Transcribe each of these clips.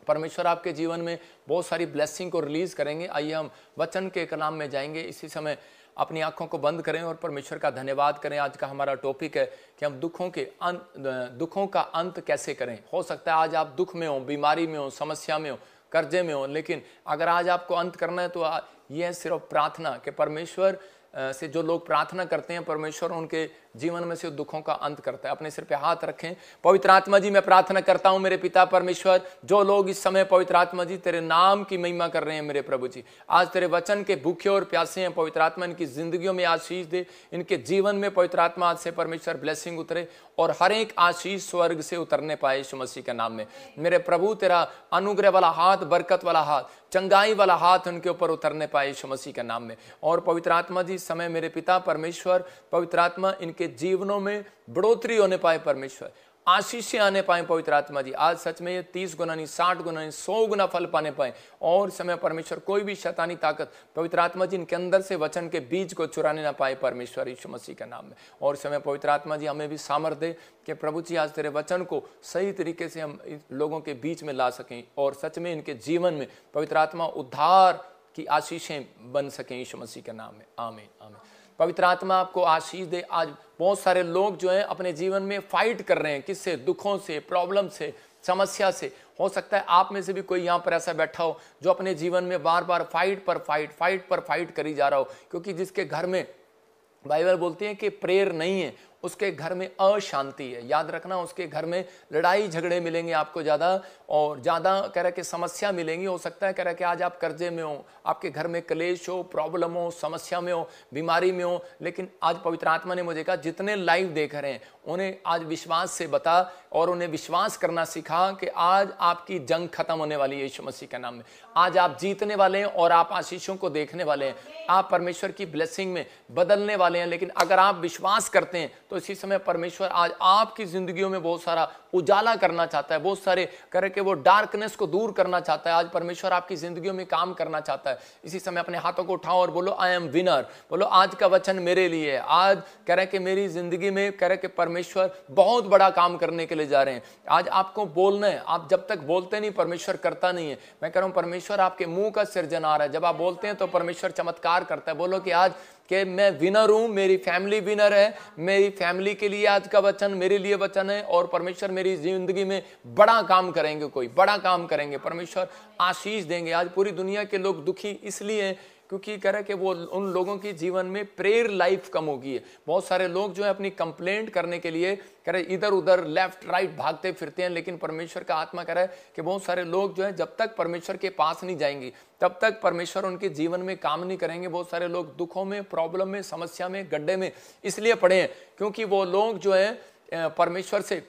परमेश्वर आपके जीवन में बहुत सारी ब्लेसिंग को रिलीज करेंगे। आइए हम वचन के कलाम में जाएंगे। इसी समय अपनी आंखों को बंद करें और परमेश्वर का धन्यवाद करें। आज का हमारा टॉपिक है कि हम दुखों का अंत कैसे करें। हो सकता है आज आप दुख में हो, बीमारी में हो, समस्या में हो, कर्जे में हो, लेकिन अगर आज आपको अंत करना है तो ये है सिर्फ प्रार्थना कि परमेश्वर से जो लोग प्रार्थना करते हैं परमेश्वर उनके जीवन में से दुखों का अंत करता है। अपने सिर पे हाथ रखें। पवित्र आत्मा जी, मैं प्रार्थना करता हूं मेरे पिता परमेश्वर, जो लोग इस समय पवित्र आत्मा जी तेरे नाम की महिमा कर रहे हैं मेरे प्रभु जी, आज तेरे वचन के भूखे और प्यासे हैं। पवित्र आत्मा इनकी जिंदगियों में आशीष दे, इनके जीवन में पवित्र आत्मा आज से परमेश्वर ब्लेसिंग उतरे और हर एक आशीष स्वर्ग से उतरने पाए यीशु मसीह के नाम में। मेरे प्रभु तेरा अनुग्रह वाला हाथ, बरकत वाला हाथ, चंगाई वाला हाथ उनके ऊपर उतरने पाए यीशु मसीह के नाम में। और पवित्र आत्मा जी समय मेरे पिता परमेश्वर, पवित्र आत्मा इनके जीवनों में बढ़ोतरी होने पाए, परमेश्वर आशीषें आने पाए पवित्र आत्मा जी। आज सच में ये 30 गुना नहीं, 60 गुना नहीं, 100 गुना फल पाने पाए। और समय परमेश्वर कोई भी शैतानी ताकत पवित्र आत्मा जी इनके अंदर से वचन के बीज को चुराने ना पाए परमेश्वर यीशु मसीह के नाम में। और समय पवित्र आत्मा जी हमें भी सामर्थ दे कि प्रभु जी आज तेरे वचन को सही तरीके से हम लोगों के बीच में ला सकें और सच में इनके जीवन में पवित्र आत्मा उद्धार की आशीषें बन सकें यीशु मसीह के नाम में। आमीन आमीन। पवित्र आत्मा आपको आशीष दे। आज बहुत सारे लोग जो हैं अपने जीवन में फाइट कर रहे हैं, किससे? दुखों से, प्रॉब्लम से, समस्या से। हो सकता है आप में से भी कोई यहाँ पर ऐसा बैठा हो जो अपने जीवन में बार बार फाइट पर फाइट करी जा रहा हो, क्योंकि जिसके घर में बाइबल बोलती है कि प्रेयर नहीं है उसके घर में अशांति है। याद रखना, उसके घर में लड़ाई झगड़े मिलेंगे आपको ज़्यादा और ज़्यादा कह रहा कि समस्या मिलेंगी। हो सकता है कह रहा कि आज आप कर्जे में हो, आपके घर में क्लेश हो, प्रॉब्लम हो, समस्या में हो, बीमारी में हो, लेकिन आज पवित्र आत्मा ने मुझे कहा जितने लाइव देख रहे हैं उन्हें आज विश्वास से बता और उन्हें विश्वास करना सिखा कि आज आपकी जंग खत्म होने वाली है यीशु मसीह के नाम में। आज आप जीतने वाले हैं और आप आशीषों को देखने वाले हैं, आप परमेश्वर की ब्लेसिंग में बदलने वाले हैं। लेकिन अगर आप विश्वास करते हैं तो इसी समय परमेश्वर आज आपकी जिंदगियों में बहुत सारा उजाला करना चाहता है, बहुत सारे करके वो डार्कनेस को दूर करना चाहता है। आज परमेश्वर आपकी जिंदगियों में काम करना चाहता है। इसी समय अपने हाथों को उठाओ और बोलो आई एम विनर। बोलो आज का वचन मेरे लिए है। आज कह रहे कि मेरी जिंदगी में कह रहे कि परमेश्वर बहुत बड़ा काम करने के लिए जा रहे हैं। आज आपको बोलना है, आप जब तक बोलते नहीं परमेश्वर करता नहीं है। मैं कह रहा हूं परमेश्वर आपके मुंह का सृजनहार है। जब आप बोलते हैं तो परमेश्वर चमत्कार करता है। बोलो कि आज कि मैं विनर हूं, मेरी फैमिली विनर है, मेरी फैमिली के लिए आज का वचन मेरे लिए वचन है और परमेश्वर मेरी जिंदगी में बड़ा काम करेंगे, कोई बड़ा काम करेंगे, परमेश्वर आशीष देंगे। आज पूरी दुनिया के लोग दुखी इसलिए क्योंकि कह रहे कि वो उन लोगों की जीवन में प्रेयर लाइफ कम हो गई है। बहुत सारे लोग जो है अपनी कंप्लेंट करने के लिए कह रहे इधर उधर लेफ्ट राइट भागते फिरते हैं, लेकिन परमेश्वर का आत्मा कह रहा है कि बहुत सारे लोग जो है जब तक परमेश्वर के पास नहीं जाएंगे तब तक परमेश्वर उनके जीवन में काम नहीं करेंगे। बहुत सारे लोग दुखों में, प्रॉब्लम में, समस्या में, गड्ढे में इसलिए पड़े हैं क्योंकि वो लोग जो है परमेश्वर से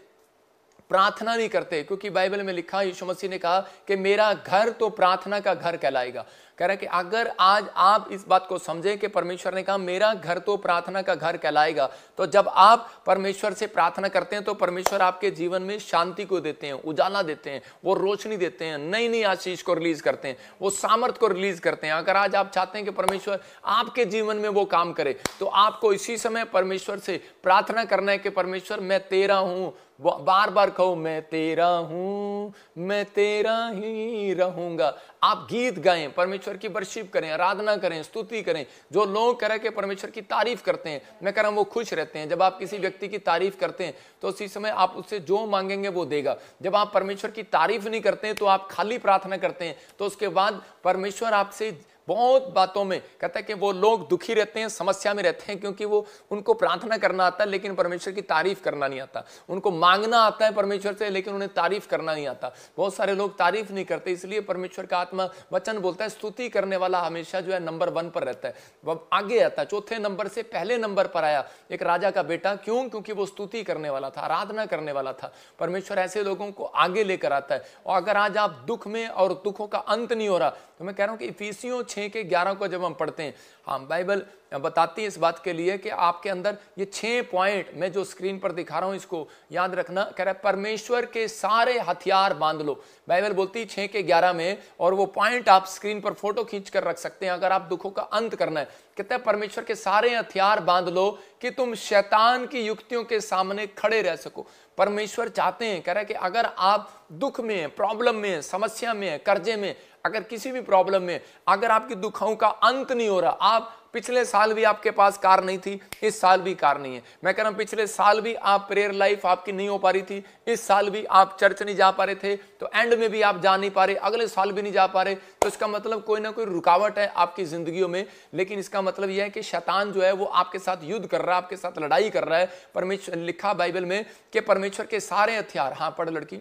प्रार्थना नहीं करते। क्योंकि बाइबल में लिखा, यीशु मसीह ने कहा कि मेरा घर तो प्रार्थना का घर कहलाएगा। कह रहा है कि अगर आज आप इस बात को समझें कि परमेश्वर ने कहा मेरा घर तो प्रार्थना का घर कहलाएगा, तो जब आप परमेश्वर से प्रार्थना करते हैं तो परमेश्वर आपके जीवन में शांति को देते हैं, उजाला देते हैं, वो रोशनी देते हैं, नई नई आशीष को रिलीज करते हैं, वो सामर्थ को रिलीज करते हैं। अगर आज आप चाहते हैं कि परमेश्वर आपके जीवन में वो काम करे तो आपको इसी समय परमेश्वर से प्रार्थना करना है कि परमेश्वर मैं तेरा हूं। बार बार कहो मैं तेरा हूं, मैं तेरा ही रहूंगा। आप गीत गाएं, परमेश्वर की वर्शिप करें, आराधना करें, स्तुति करें। जो लोग कह रहे कि परमेश्वर की तारीफ करते हैं, मैं कह रहा हूं वो खुश रहते हैं। जब आप किसी व्यक्ति की तारीफ करते हैं तो उसी समय आप उससे जो मांगेंगे वो देगा। जब आप परमेश्वर की तारीफ नहीं करते हैं तो आप खाली प्रार्थना करते हैं तो उसके बाद परमेश्वर आपसे बहुत बातों में कहता है कि वो लोग दुखी रहते हैं, समस्या में रहते हैं क्योंकि वो उनको प्रार्थना करना आता है लेकिन परमेश्वर की तारीफ करना नहीं आता। उनको मांगना आता है परमेश्वर से लेकिन उन्हें तारीफ करना नहीं आता। बहुत सारे लोग तारीफ नहीं करते, इसलिए परमेश्वर का आत्मा वचन बोलता है स्तुति करने वाला हमेशा जो है नंबर 1 पर रहता है, वह आगे आता है। चौथे नंबर से पहले नंबर पर आया एक राजा का बेटा। क्यों? क्योंकि वो स्तुति करने वाला था, आराधना करने वाला था। परमेश्वर ऐसे लोगों को आगे लेकर आता है। और अगर आज आप दुख में और दुखों का अंत नहीं हो रहा तो मैं कह रहा हूं कि इफिसियों 6:11 को जब हम पढ़ते हैं, हाँ बाइबल बताती है इस बात के लिए कि आपके अंदर ये 6 पॉइंट मैं जो स्क्रीन पर दिखा रहा हूं इसको याद रखना। कह रहा है परमेश्वर के सारे हथियार बांध लो। बाइबल बोलती है 6:11 में, और वो पॉइंट आप स्क्रीन पर फोटो खींच कर रख सकते हैं अगर आप दुखों का अंत करना है। कहता है परमेश्वर के सारे हथियार बांध लो कि तुम शैतान की युक्तियों के सामने खड़े रह सको। परमेश्वर चाहते हैं, कह रहा है कि अगर आप दुख में, प्रॉब्लम में, समस्या में, कर्जे में, अगर किसी भी प्रॉब्लम में, अगर आपकी दुखों का अंत नहीं हो रहा, आप पिछले साल भी आपके पास कार नहीं थी, इस साल भी कार नहीं है। मैं कह रहा हूं पिछले साल भी आप प्रेयर लाइफ आपकी नहीं हो पा रही थी, इस साल भी आप चर्च नहीं जा पा रहे थे, तो एंड में भी आप जा नहीं पा रहे, अगले साल भी नहीं जा पा रहे, तो इसका मतलब कोई ना कोई रुकावट है आपकी जिंदगियों में। लेकिन इसका मतलब यह है कि शैतान जो है वो आपके साथ युद्ध कर रहा है, आपके साथ लड़ाई कर रहा है। परमेश्वर लिखा बाइबल में कि परमेश्वर के सारे हथियार, हाँ पढ़ लड़की,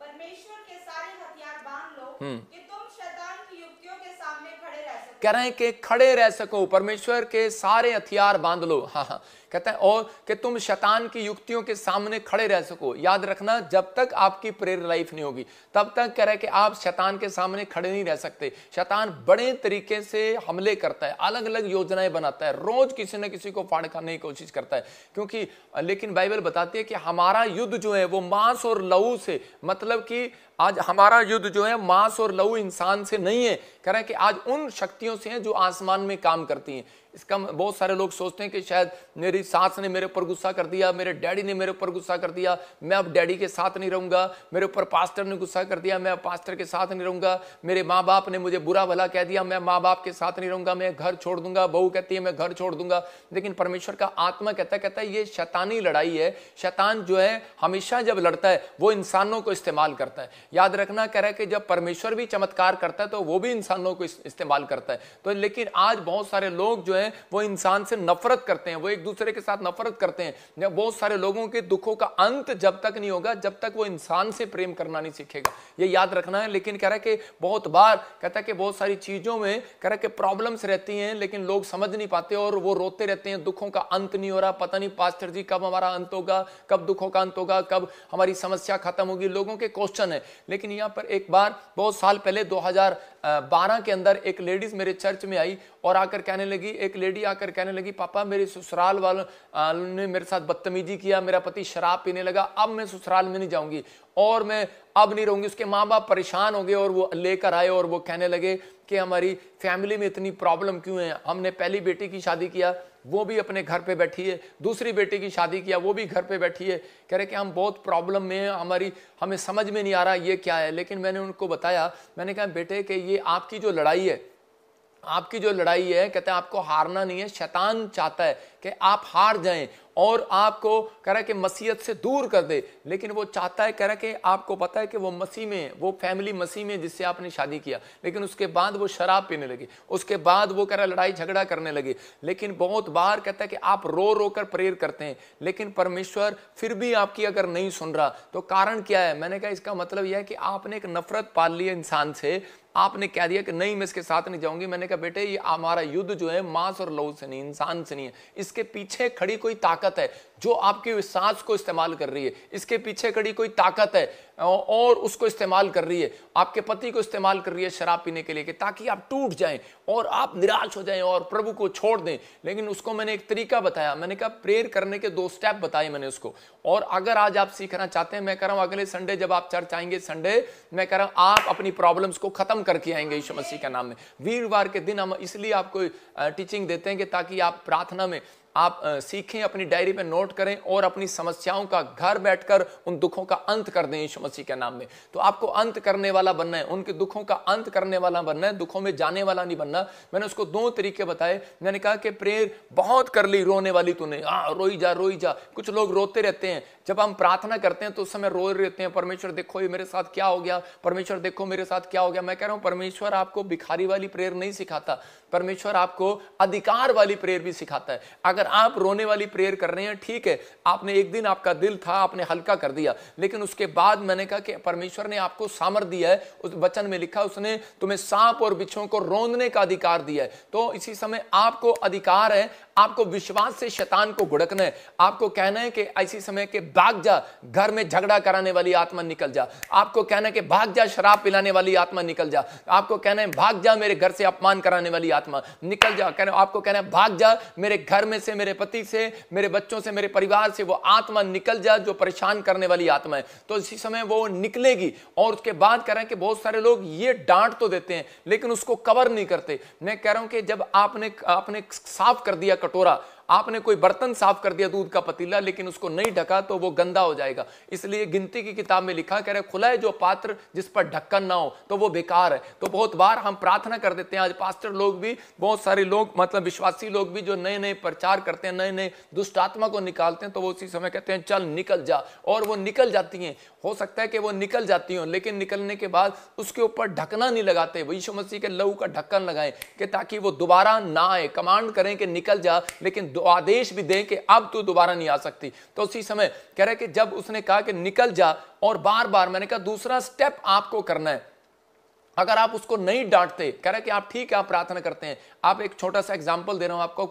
परमेश्वर के सारे हथियार बांध लो कि तुम शैतान की युक्तियों के सामने खड़े रह सको। कह रहे हैं कि खड़े रह सको, परमेश्वर के सारे हथियार बांध लो। हाँ, कहता है और कि तुम शैतान की युक्तियों के सामने खड़े रह सको। याद रखना, जब तक आपकी प्रेयर लाइफ नहीं होगी तब तक कह रहा है कि आप शैतान के सामने खड़े नहीं रह सकते। शैतान बड़े तरीके से हमले करता है, अलग अलग योजनाएं बनाता है, रोज किसी न किसी को फाड़ खाने की कोशिश करता है, क्योंकि लेकिन बाइबल बताती है कि हमारा युद्ध जो है वो मांस और लहू से, मतलब कि आज हमारा युद्ध जो है मांस और लहू इंसान से नहीं है, कह रहा है कि आज उन शक्तियों से है जो आसमान में काम करती हैं। इसका बहुत सारे लोग सोचते हैं कि शायद मेरी सास ने मेरे ऊपर गुस्सा कर दिया, मेरे डैडी ने मेरे ऊपर गुस्सा कर दिया, मैं अब डैडी के साथ नहीं रहूंगा, मेरे ऊपर पास्टर ने गुस्सा कर दिया, मैं अब पास्टर के साथ नहीं रहूंगा, मेरे माँ बाप ने मुझे बुरा भला कह दिया, मैं माँ बाप के साथ नहीं रहूंगा, मैं घर छोड़ दूंगा, बहू कहती है मैं घर छोड़ दूंगा। लेकिन परमेश्वर का आत्मा कहता है ये शैतानी लड़ाई है। शैतान जो है हमेशा जब लड़ता है वो इंसानों को इस्तेमाल करता है। याद रखना, कह रहा है कि जब परमेश्वर भी चमत्कार करता है तो वो भी इंसानों को इस्तेमाल करता है। तो लेकिन आज बहुत सारे लोग जो है वो इंसान से नफरत करते हैं, वो एक दूसरे के साथ नफरत करते हैं। बहुत सारे लोगों के दुखों का अंत जब तक नहीं होगा जब तक वो इंसान से प्रेम करना नहीं सीखेगा, ये याद रखना है। लेकिन कह रहा है कि बहुत बार कहता है कि बहुत सारी चीजों में कह रहा है कि प्रॉब्लम्स रहती हैं, लेकिन लोग समझ नहीं पाते और वो रोते रहते हैं, दुखों का अंत नहीं हो रहा, पता नहीं पास्टर जी कब हमारा अंत होगा, कब दुखों का अंत होगा, कब हमारी समस्या खत्म होगी, लोगों के क्वेश्चन है। लेकिन यहाँ पर एक बार बहुत साल पहले 2012 के अंदर एक लेडीज मेरे चर्च में आई और आकर कहने लगी, एक लेडी आकर कहने लगी, पापा मेरे ससुराल वालों ने मेरे साथ बदतमीजी किया, मेरा पति शराब पीने लगा, अब मैं ससुराल में नहीं जाऊंगी और मैं अब नहीं रहूंगी। उसके माँ बाप परेशान हो गए और वो लेकर आए और वो कहने लगे कि हमारी फैमिली में इतनी प्रॉब्लम क्यों है, हमने पहली बेटी की शादी किया वो भी अपने घर पे बैठी है, दूसरी बेटी की शादी किया वो भी घर पे बैठी है, कह रहे कि हम बहुत प्रॉब्लम में हैं, हमें समझ में नहीं आ रहा ये क्या है। लेकिन मैंने उनको बताया, मैंने कहा बेटे कि ये आपकी जो लड़ाई है, आपकी जो लड़ाई है, कहते हैं आपको हारना नहीं है। शैतान चाहता है कि आप हार जाएं और आपको कह रहा है कि मसीहत से दूर कर दे, लेकिन वो चाहता है, कह रहा है कि आपको पता है कि वो मसीह में, वो फैमिली मसीह में जिससे आपने शादी किया, लेकिन उसके बाद वो शराब पीने लगे, उसके बाद वो कह रहा है लड़ाई झगड़ा करने लगे। लेकिन बहुत बार कहता है कि आप रो रो कर प्रेयर करते हैं, लेकिन परमेश्वर फिर भी आपकी अगर नहीं सुन रहा तो कारण क्या है। मैंने कहा इसका मतलब यह है कि आपने एक नफरत पाल ली है इंसान से, आपने कह दिया कि नहीं मैं इसके साथ नहीं जाऊंगी। मैंने कहा बेटे ये हमारा युद्ध जो है मांस और लहू से नहीं, इंसान से नहीं है, इसके पीछे खड़ी कोई ताकत है जो आपकी सांस को इस्तेमाल कर रही है, इसके पीछे खड़ी कोई ताकत है और उसको इस्तेमाल कर रही है, आपके पति को इस्तेमाल कर रही है शराब पीने के लिए कि ताकि आप टूट जाएं और आप निराश हो जाएं और प्रभु को छोड़ दें। लेकिन उसको मैंने एक तरीका बताया, मैंने कहा प्रेयर करने के 2 स्टेप बताए मैंने उसको। और अगर आज आप सीखना चाहते हैं, मैं कह रहा हूं अगले संडे जब आप चर्च आएंगे, संडे मैं कह रहा हूं आप अपनी प्रॉब्लम्स को खत्म करके आएंगे यीशु मसीह के नाम में। वीरवार के दिन हम इसलिए आपको टीचिंग देते हैं कि ताकि आप प्रार्थना में आप सीखें, अपनी डायरी पे नोट करें और अपनी समस्याओं का घर बैठकर उन दुखों का अंत कर दें यीशु मसीह के नाम में। तो आपको अंत करने वाला बनना है, उनके दुखों का अंत करने वाला बनना है, दुखों में जाने वाला नहीं बनना। मैंने उसको 2 तरीके बताए। मैंने कहा कि प्रेयर बहुत कर ली रोने वाली तूने, रोई जा। कुछ लोग रोते रहते हैं, जब हम प्रार्थना करते हैं तो उस समय रो रहते हैं, परमेश्वर देखो ये मेरे साथ क्या हो गया, परमेश्वर देखो मेरे साथ क्या हो गया। मैं कह रहा हूं परमेश्वर आपको भिखारी वाली प्रेयर नहीं सिखाता, परमेश्वर आपको अधिकार वाली प्रेयर भी सिखाता है। अगर आप रोने वाली प्रेयर कर रहे हैं, ठीक है, आपने एक दिन आपका दिल था आपने हल्का कर दिया, लेकिन उसके बाद मैंने कहा कि परमेश्वर ने आपको सामर्थ्य दिया है। उस वचन में लिखा उसने तुम्हें सांप और बिच्छुओं को रौंदने का अधिकार दिया है। तो इसी समय आपको अधिकार है, आपको विश्वास से शैतान को घुड़कना है, आपको कहना है कि ऐसी समय के भाग जा, घर में झगड़ा कराने वाली आत्मा निकल जा, आपको कहना है कि भाग जा शराब पिलाने वाली आत्मा निकल जा, आपको कहना है भाग जा मेरे घर से अपमान कराने वाली आत्मा निकल जा, आपको कहना है भाग जा मेरे घर में से, मेरे पति से, मेरे बच्चों से, मेरे परिवार से वो आत्मा निकल जा जो परेशान करने वाली आत्मा है। तो इसी समय वो निकलेगी। और उसके बाद कह रहे हैं कि बहुत सारे लोग ये डांट तो देते हैं लेकिन उसको कवर नहीं करते। मैं कह रहा हूं कि जब आपने साफ कर दिया कटोरा, आपने कोई बर्तन साफ कर दिया, दूध का पतीला, लेकिन उसको नहीं ढका तो वो गंदा हो जाएगा। इसलिए गिनती की किताब में लिखा, कह रहे खुला है जो पात्र जिस पर ढक्कन ना हो तो वो बेकार है। तो बहुत बार हम प्रार्थना कर देते हैं, आज पास्टर लोग भी, बहुत सारे लोग मतलब विश्वासी लोग भी जो नए नए प्रचार करते हैं, नए नए दुष्ट आत्मा को निकालते हैं, तो वो उसी समय कहते हैं चल निकल जा, और वो निकल जाती हैं। हो सकता है कि वो निकल जाती हो, लेकिन निकलने के बाद उसके ऊपर ढकना नहीं लगाते। यीशु मसीह के लहू का ढक्कन लगाएं कि ताकि वो दोबारा ना आए। कमांड करें कि निकल जा, लेकिन आदेश भी दें कि अब तू दोबारा नहीं आ सकती। तो उसी समय कह रहे कि जब उसने कहा कि निकल जा, और बार बार मैंने कहा दूसरा स्टेप आपको करना है। अगर आप उसको नहीं डांटते, कह रहे कि आप ठीक है, आप प्रार्थना करते हैं। आप एक छोटा सा एग्जाम्पल दे रहा हूं आपको,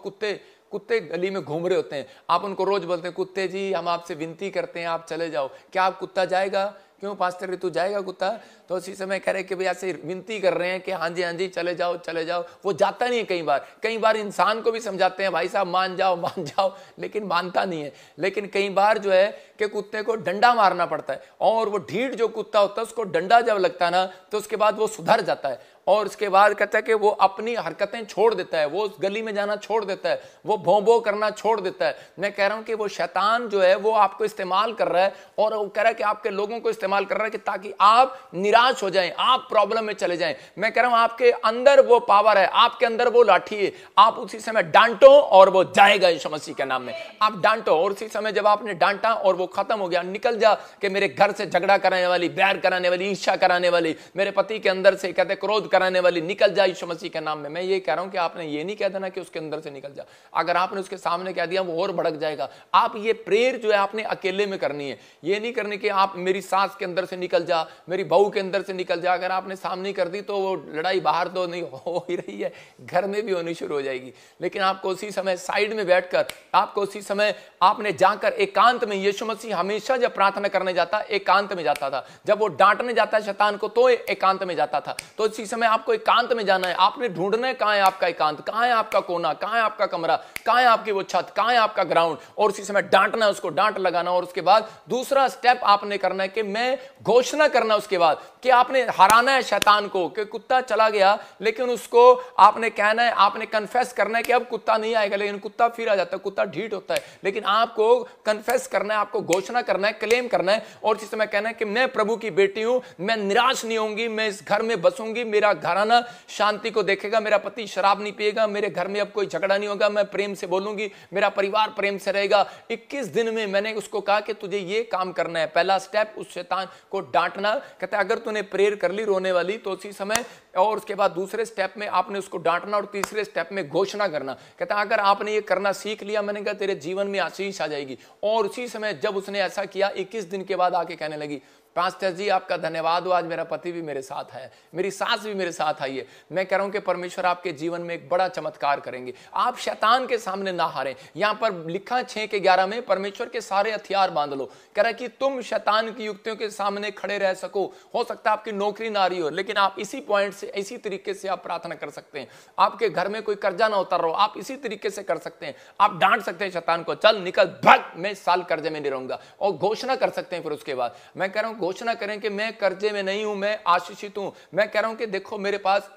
कुत्ते गली में घूम रहे होते हैं, आप उनको रोज बोलते हैं कुत्ते जी हम आपसे विनती करते हैं आप चले जाओ, क्या आप कुत्ता जाएगा? क्यों पास्टर तू जाएगा कुत्ता? तो उसी समय कह रहे कि भाई ऐसे विनती कर रहे हैं कि हाँ जी चले जाओ चले जाओ, वो जाता नहीं है। कई बार इंसान को भी समझाते हैं भाई साहब मान जाओ, लेकिन मानता नहीं है। लेकिन कई बार जो है कि कुत्ते को डंडा मारना पड़ता है, और वो ढीठ जो कुत्ता होता है उसको डंडा जब लगता है ना तो उसके बाद वो सुधर जाता है, और उसके बाद कहता है कि वो अपनी हरकतें छोड़ देता है, वो उस गली में जाना छोड़ देता है, वो भों करना छोड़ देता है। मैं कह रहा हूं कि वो शैतान जो है वो आपको इस्तेमाल कर रहा है, और वो कह रहा है कि आपके लोगों को इस्तेमाल कर रहा है कि ताकि आप निराश हो जाएं, आप प्रॉब्लम में चले जाएं। मैं कह रहा हूं आपके अंदर वो पावर है, आपके अंदर वो लाठी है, आप उसी समय डांटो और वो जाएगा यीशु मसीह के नाम में। आप डांटो, और उसी समय जब आपने डांटा और वो खत्म हो गया, निकल जा कि मेरे घर से झगड़ा कराने वाली, बैर कराने वाली, ईर्ष्या कराने वाली, मेरे पति के अंदर से कहते क्रोध कराने वाली, निकल जा यीशु मसीह के नाम में। मैं ये कह रहा हूं कि आपने ये नहीं कह देना कि उसके अंदर से निकल जा। अगर आपने उसके सामने कह दिया वो और भड़क जाएगा। आप ये प्रेयर जो है आपने अकेले में करनी है, ये नहीं करनी कि आप मेरी सास के अंदर से निकल जा, मेरी बहू के अंदर से निकल जा। अगर आपने सामने कर दी तो वो लड़ाई बाहर तो नहीं हो ही रही है, घर में भी होनी शुरू हो जाएगी। लेकिन आपको उसी समय साइड में बैठकर, आपको उसी समय आपने जाकर एकांत में, यीशु मसीह हमेशा जब प्रार्थना करने जाता एकांत में जाता था, जब वो डांटने जाता शैतान को तो एकांत में जाता था। तो उसी समय आपको एकांत में जाना है, आपने ढूंढना है कहां है आपका एकांत, कहां है आपका कोना, कहां है आपका कमरा, कहां है आपकी वो छत, कहां है आपका ग्राउंड, और उसी समय डांटना है, उसको डांट लगाना। और उसके बाद दूसरा स्टेप आपने करना है कि मैं घोषणा करना, उसके बाद कि आपने हराना है शैतान को, कि कुत्ता चला गया लेकिन उसको आपने कहना है, आपने कन्फेस करना है कि अब कुत्ता नहीं आएगा, लेकिन कुत्ता फिर आ जाता है, कुत्ता ढीठ होता है। लेकिन आपको कन्फेस करना है, आपको घोषणा करना है, क्लेम करना है, और इस समय कहना है कि मैं प्रभु की बेटी हूं, मैं निराश नहीं होंगी, मैं इस घर में बसूंगी, मेरा घराना शांति को देखेगा, मेरा पति शराब नहीं पिएगा, मेरे घर में अब कोई झगड़ा नहीं होगा, मैं प्रेम से बोलूंगी, मेरा परिवार प्रेम से रहेगा। 21 दिन में मैंने उसको कहा कि तुझे ये काम करना है। पहला स्टेप उस शैतान को डांटना, कहता है अगर तूने प्रेयर कर ली रोने वाली तो उसी समय, और उसके बाद दूसरे स्टेप में आपने उसको डांटना, और तीसरे स्टेप में घोषणा करना। कहता है अगर आपने ये करना सीख लिया, मैंने कहा तेरे जीवन में आशीष आ जाएगी। और उसी समय जब उसने ऐसा किया, 21 दिन के बाद आके कहने लगी पास्टर जी आपका धन्यवाद हो, आज मेरा पति भी मेरे साथ है, मेरी सास भी मेरे साथ आई है। मैं कह रहा हूं कि परमेश्वर आपके जीवन में एक बड़ा चमत्कार करेंगे, आप शैतान के सामने ना हारें। यहां पर लिखा 6:11 में परमेश्वर के सारे हथियार बांध लो। कह रहा है कि तुम शैतान की युक्तियों के सामने खड़े रह सको। हो सकता है आपकी नौकरी ना रही हो, लेकिन आप इसी पॉइंट से, इसी तरीके से आप प्रार्थना कर सकते हैं। आपके घर में कोई कर्जा ना उतर रहा हो, आप इसी तरीके से कर सकते हैं। आप डांट सकते हैं शैतान को, चल निकल भाग, मैं इस साल कर्जे में नहीं रहूंगा, और घोषणा कर सकते हैं। फिर उसके बाद मैं कह रहा हूं घोषणा करें कि मैं कर्जे में नहीं हूं, मैं आशीषित हूं। मैं कह रहा हूं कि देखो मेरे पास,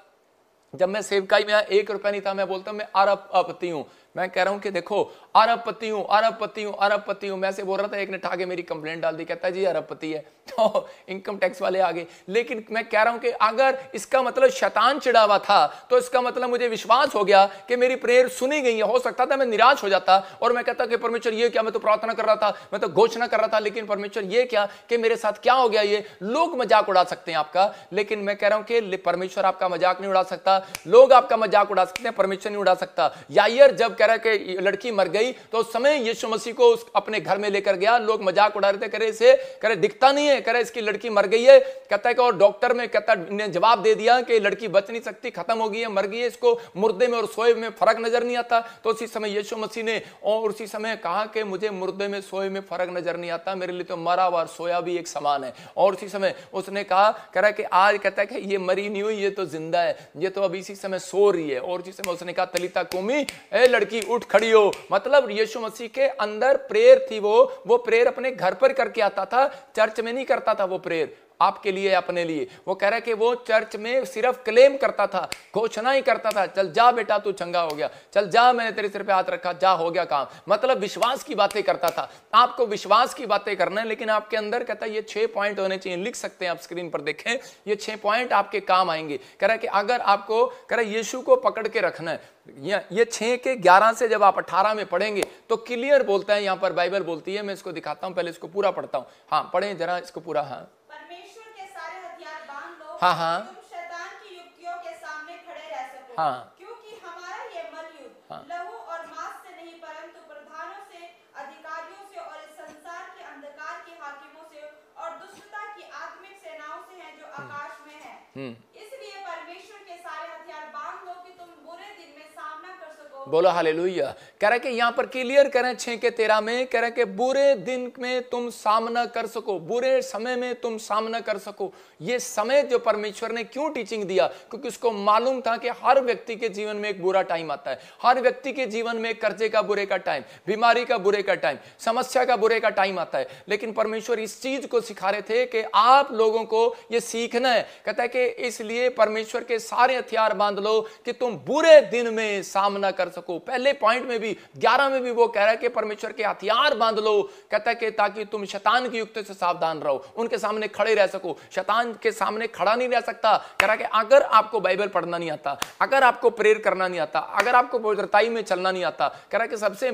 जब मैं सेवकाई में 1 रुपया नहीं था, मैं बोलता हूं मैं अरबपति हूं। मैं कह रहा हूं कि देखो अरबपति हूं, अरबपति हूं, अरबपति हूं। मैं ऐसे बोल रहा था, एक ने ठाके मेरी कंप्लेंट डाल दी, कहता है जी अरबपति है, तो इनकम टैक्स वाले आ गए। लेकिन मैं कह रहा हूं कि अगर इसका मतलब शैतान चिढ़ा हुआ था, तो इसका मतलब मुझे विश्वास हो गया कि मेरी प्रेयर सुनी गई है। हो सकता था मैं निराश हो जाता और मैं कहता कि परमेश्वर ये क्या, मैं तो प्रार्थना कर रहा था, मैं तो घोषणा कर रहा था, लेकिन परमेश्वर ये क्या कि मेरे साथ क्या हो गया। ये लोग मजाक उड़ा सकते हैं आपका, लेकिन मैं कह रहा हूं कि परमेश्वर आपका मजाक नहीं उड़ा सकता। लोग आपका मजाक उड़ा सकते हैं, परमेश्वर नहीं उड़ा सकता। यायर जब कह रहा है कि लड़की मर गई, तो उस समय यीशु मसीह को अपने घर में लेकर गया। लोग मजाक उड़ा रहे थे, करे इसे, करे दिखता नहीं है, करे इसकी लड़की मर गई है। कहता है कि और डॉक्टर में कहता ने जवाब दे दिया कि लड़की बच नहीं सकती, खत्म हो गई है, मर गई है, इसको मुर्दे में और सोए में फर्क नजर नहीं आता। तो उसी समय यीशु मसीह ने और उसी समय कहा कि मुझे मुर्दे में सोए में फर्क नजर नहीं आता, मेरे लिए तो मरा हुआ और सोया भी एक समान है। और उसी समय उसने कहा, कह रहा है कि आज कहता है कि ये मरी नहीं हुई, ये तो जिंदा है, ये तो अभी इसी समय सो रही है। और उसी समय उसने कहा तलीता कुमी, ए लड़की उठ खड़ी हो। मतलब यीशु मसीह के अंदर प्रेयर थी, वो प्रेयर अपने घर पर करके आता था, चर्च में नहीं करता था वो प्रेयर। आपके लिए, अपने लिए। वो कह रहा है कि वो चर्च में सिर्फ क्लेम करता था, घोषणा ही करता था, चल जा बेटा तू चंगा हो गया, चल जा मैंने तेरे सिर पे हाथ रखा, जा हो गया काम। मतलब विश्वास की बातें करता था। आपको विश्वास की बातें करना है, लेकिन आपके अंदर कहता है ये 6 पॉइंट होने चाहिए। लिख सकते हैं आप स्क्रीन पर, देखें ये 6 पॉइंट आपके काम आएंगे। कह रहा है कि अगर आपको कह रहा है यीशु को पकड़ के रखना है, ये 6 के 11 से जब आप 18 में पढ़ेंगे तो क्लियर बोलता है, यहां पर बाइबल बोलती है। मैं इसको दिखाता हूं, पहले इसको पूरा पढ़ता हूं। हाँ पढ़ें जरा इसको पूरा। हाँ परमेश्वर के सारे हथियार बांध लो, हाँ हाँ तुम शैतान की युक्तियों के सामने खड़े रह सको। हाँ क्योंकि हमारा ये मलयुद्ध लहू और मांस से नहीं, परंतु प्रधानों से, अधिकारियों से और इस संसार के अंधकार के हाकिमों से और दुष्टता की आत्मिक सेनाओं से है जो आकाश में है। इसलिए परमेश्वर के सारे हथियार बांध लो कि तुम बुरे दिन में सामना कर सको। बोलो हालेलुया। कह रहा है कि यहां पर क्लियर करें 6 के 13 में, कह रहा है कि बुरे दिन में तुम सामना कर सको, बुरे समय में तुम सामना कर सको। ये समय जो परमेश्वर ने क्यों टीचिंग दिया, क्योंकि उसको मालूम था कि हर व्यक्ति के जीवन में एक बुरा टाइम आता है। हर व्यक्ति के जीवन में कर्जे का बुरे का टाइम, बीमारी का बुरे का टाइम, समस्या का बुरे का टाइम आता है। लेकिन परमेश्वर इस चीज को सिखा रहे थे कि आप लोगों को ये सीखना है। कहता है कि इसलिए परमेश्वर के सारे हथियार बांध लो कि तुम बुरे दिन में सामना कर सको। पहले पॉइंट में भी 11 में भी वो कह रहा है कि परमेश्वर के हथियार बांध लो, कहता है कि ताकि तुम शैतान की युक्ति से सावधान रहो, उनके सामने खड़े रह सको। शैतान के सामने खड़ा नहीं रह सकता। कह रहा है कि अगर आपको बाइबल पढ़ना नहीं आता, अगर आपको प्रेयर करना नहीं आता, अगर आपको पवित्रताई में चलना नहीं आता, कह रहा है कि सबसे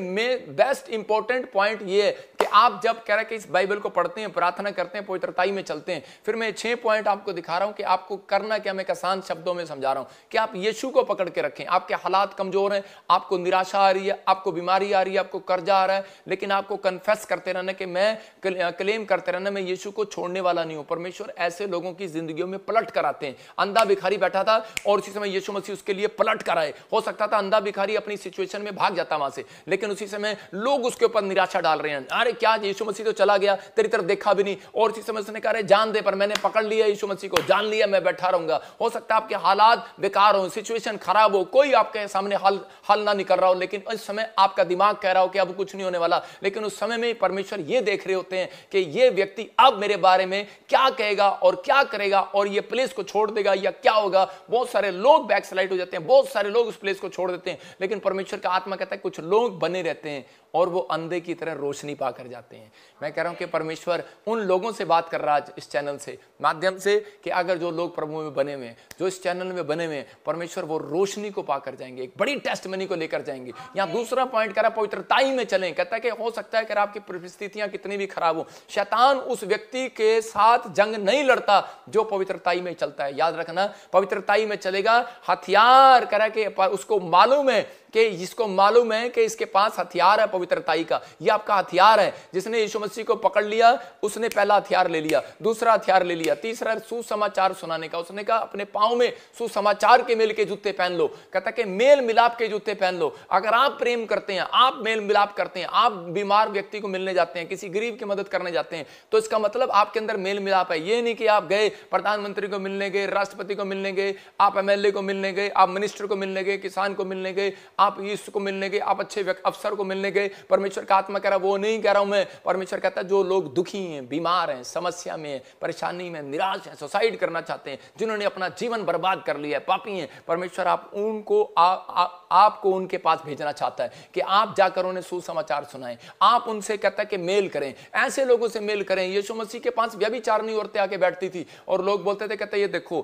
बेस्ट इंपॉर्टेंट पॉइंट ये है कि आप जब कह रहा है कि इस बाइबल को पढ़ते हैं, प्रार्थना करते हैं, पवित्रताई में चलते हैं, फिर मैं 6 पॉइंट आपको दिखा रहा हूं कि आपको करना क्या। मैं आसान शब्दों में समझा रहा हूं कि आप यीशु को पकड़ के रखें। आपके हालात कमजोर हैं, आपको निराशा आ रही है, आपको बीमारी आ रही है, आपको कर्जा आ रहा है, लेकिन आपको कन्फेस करते रहना कि मैं क्लेम करते रहना मैं यीशु को छोड़ने वाला नहीं हूं। परमेश्वर ऐसे लोगों की जिंदगियों में पलट कर आते हैं। अंधा भिखारी बैठा था और उसी समय यीशु मसीह उसके लिए पलट कर आए। हो सकता था अंधा भिखारी अपनी सिचुएशन में भाग जाता वहां से, लेकिन उसी समय लोग उसके ऊपर निराशा डाल रहे हैं। अरे क्या यीशु मसीह तो चला गया, तेरी तरफ देखा भी नहीं। और उसी समय उसने कहा जान दे, पर मैंने पकड़ लिया यीशु मसीह को, जान लिया, मैं बैठा रहूंगा। हो सकता है आपके हालात बेकार हो, सिचुएशन खराब हो, कोई आपके सामने हल ना निकल रहा हो, लेकिन इस समय आपका दिमाग कह रहा हो कि अब कुछ नहीं होने वाला। लेकिन उस समय में परमेश्वर ये देख रहे होते हैं कि ये व्यक्ति अब मेरे बारे में क्या कहेगा और क्या करेगा, और ये प्लेस को छोड़ देगा या क्या होगा। बहुत सारे लोग बैकस्लाइड हो जाते हैं, बहुत सारे लोग उस प्लेस को छोड़ देते हैं, लेकिन परमेश्वर का आत्मा कहता है कुछ लोग बने रहते हैं और वो अंधे की तरह रोशनी पाकर जाते हैं। मैं कह रहा हूं कि परमेश्वर उन लोगों से बात कर रहा है इस चैनल से माध्यम से कि अगर जो लोग प्रभु में बने हुए, जो इस चैनल में बने हुए, परमेश्वर वो रोशनी को पाकर जाएंगे, एक बड़ी टेस्टमनी को लेकर जाएंगे। यहाँ दूसरा पॉइंट कह रहा पवित्रताई में चलें। कहता है कि हो सकता है कि आपकी परिस्थितियां कितनी भी खराब हो, शैतान उस व्यक्ति के साथ जंग नहीं लड़ता जो पवित्रताई में चलता है। याद रखना, पवित्रताई में चलेगा। हथियार कह रहा है कि उसको मालूम है कि जिसको मालूम है कि इसके पास हथियार है पवित्रताई का, ये आपका हथियार है। जिसने यीशु मसीह को पकड़ लिया उसने पहला हथियार ले लिया, दूसरा हथियार ले लिया, तीसरा सुसमाचार सुनाने का। उसने कहा अपने पांव में सुसमाचार के मेल के जूते पहन लो। कहता कि मेल मिलाप के जूते पहन लो। अगर आप प्रेम करते हैं, आप मेल मिलाप करते हैं, आप बीमार व्यक्ति को मिलने जाते हैं, किसी गरीब की मदद करने जाते हैं, तो इसका मतलब आपके अंदर मेल मिलाप है। ये नहीं कि आप गए प्रधानमंत्री को मिलने गए, राष्ट्रपति को मिलने गए, आप एमएलए को मिलने गए, आप मिनिस्टर को मिलने गए, किसान को मिलने गए, आप इसको मिलने गए, आप अच्छे अफसर को मिलने गए। परमेश्वर का आत्मा कह रहा वो नहीं कह रहा हूं मैं। परमेश्वर कहता है जो लोग दुखी हैं, बीमार हैं, समस्या में, परेशानी में, निराश हैं, सुसाइड करना चाहते हैं, जिन्होंने अपना जीवन बर्बाद कर लिया है, पापी हैं, परमेश्वर आप उनको आपको उनके पास भेजना चाहता है कि आप जाकर उन्हें सुसमाचार सुनाएं। आप उनसे कहता है कि मेल करें, ऐसे लोगों से मेल करें। यीशु मसीह के पास व्यभिचारिणी औरतें आके बैठती थी और लोग बोलते थे, कहते ये देखो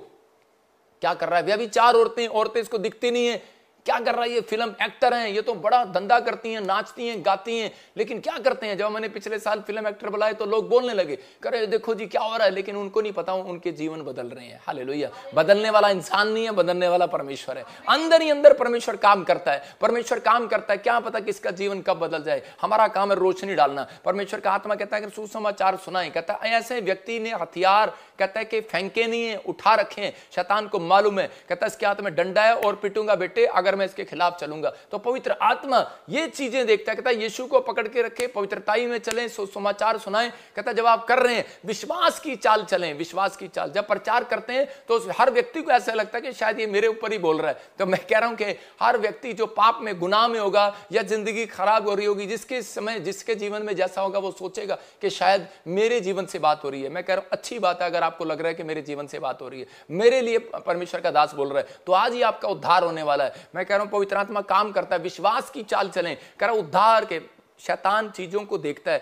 क्या कर रहा है, व्यभिचार औरतें इसको दिखती नहीं है, क्या कर रहा है, ये फिल्म एक्टर हैं, ये तो बड़ा धंधा करती हैं, नाचती हैं, गाती हैं, लेकिन क्या करते हैं। जब मैंने पिछले साल फिल्म एक्टर बुलाए तो लोग बोलने लगे, करे देखो जी क्या हो रहा है, लेकिन उनको नहीं पता उनके जीवन बदल रहे हैं। हालेलुया। बदलने वाला इंसान नहीं है, बदलने वाला परमेश्वर है। अंदर ही अंदर परमेश्वर काम करता है, परमेश्वर काम करता है। क्या पता किसका जीवन कब बदल जाए। हमारा काम है रोशनी डालना। परमेश्वर का आत्मा कहता है कि सुसमाचार सुनाएं। कहता है ऐसे व्यक्ति ने हथियार कहता है कि फेंके नहीं है, उठा रखे हैं। शैतान को मालूम है, कहता है इसके हाथ में डंडा है और पिटूंगा बेटे अगर मैं इसके खिलाफ चलूंगा। तो पवित्र आत्मा ये चीजें देखता है। कहता है यीशु को पकड़ के रखे, पवित्रताई में चलें, सुसमाचार सुनाएं। कहता है जब आप कर रहे हैं विश्वास की चाल चलें, विश्वास की चाल। जब प्रचार करते हैं तो हर व्यक्ति को ऐसा लगता है कि शायद ये मेरे ऊपर ही बोल रहा है। तो मैं कह रहा हूं कि हर व्यक्ति जो पाप में, गुनाह में होगा या जिंदगी खराब हो रही होगी, जिसके जीवन में जैसा होगा वो सोचेगा कि शायद मेरे जीवन से बात हो रही है। मैं कह रहा हूं अच्छी बात है अगर आपको लग रहा है कि मेरे जीवन से बात हो रही है, मेरे लिए परमेश्वर का दास बोल रहा है, तो आज ही आपका उद्धार होने वाला है। मैं कह रहा हूं पवित्र आत्मा काम करता है, विश्वास की चाल चलें। कह रहा उद्धार के शैतान चीजों को देखता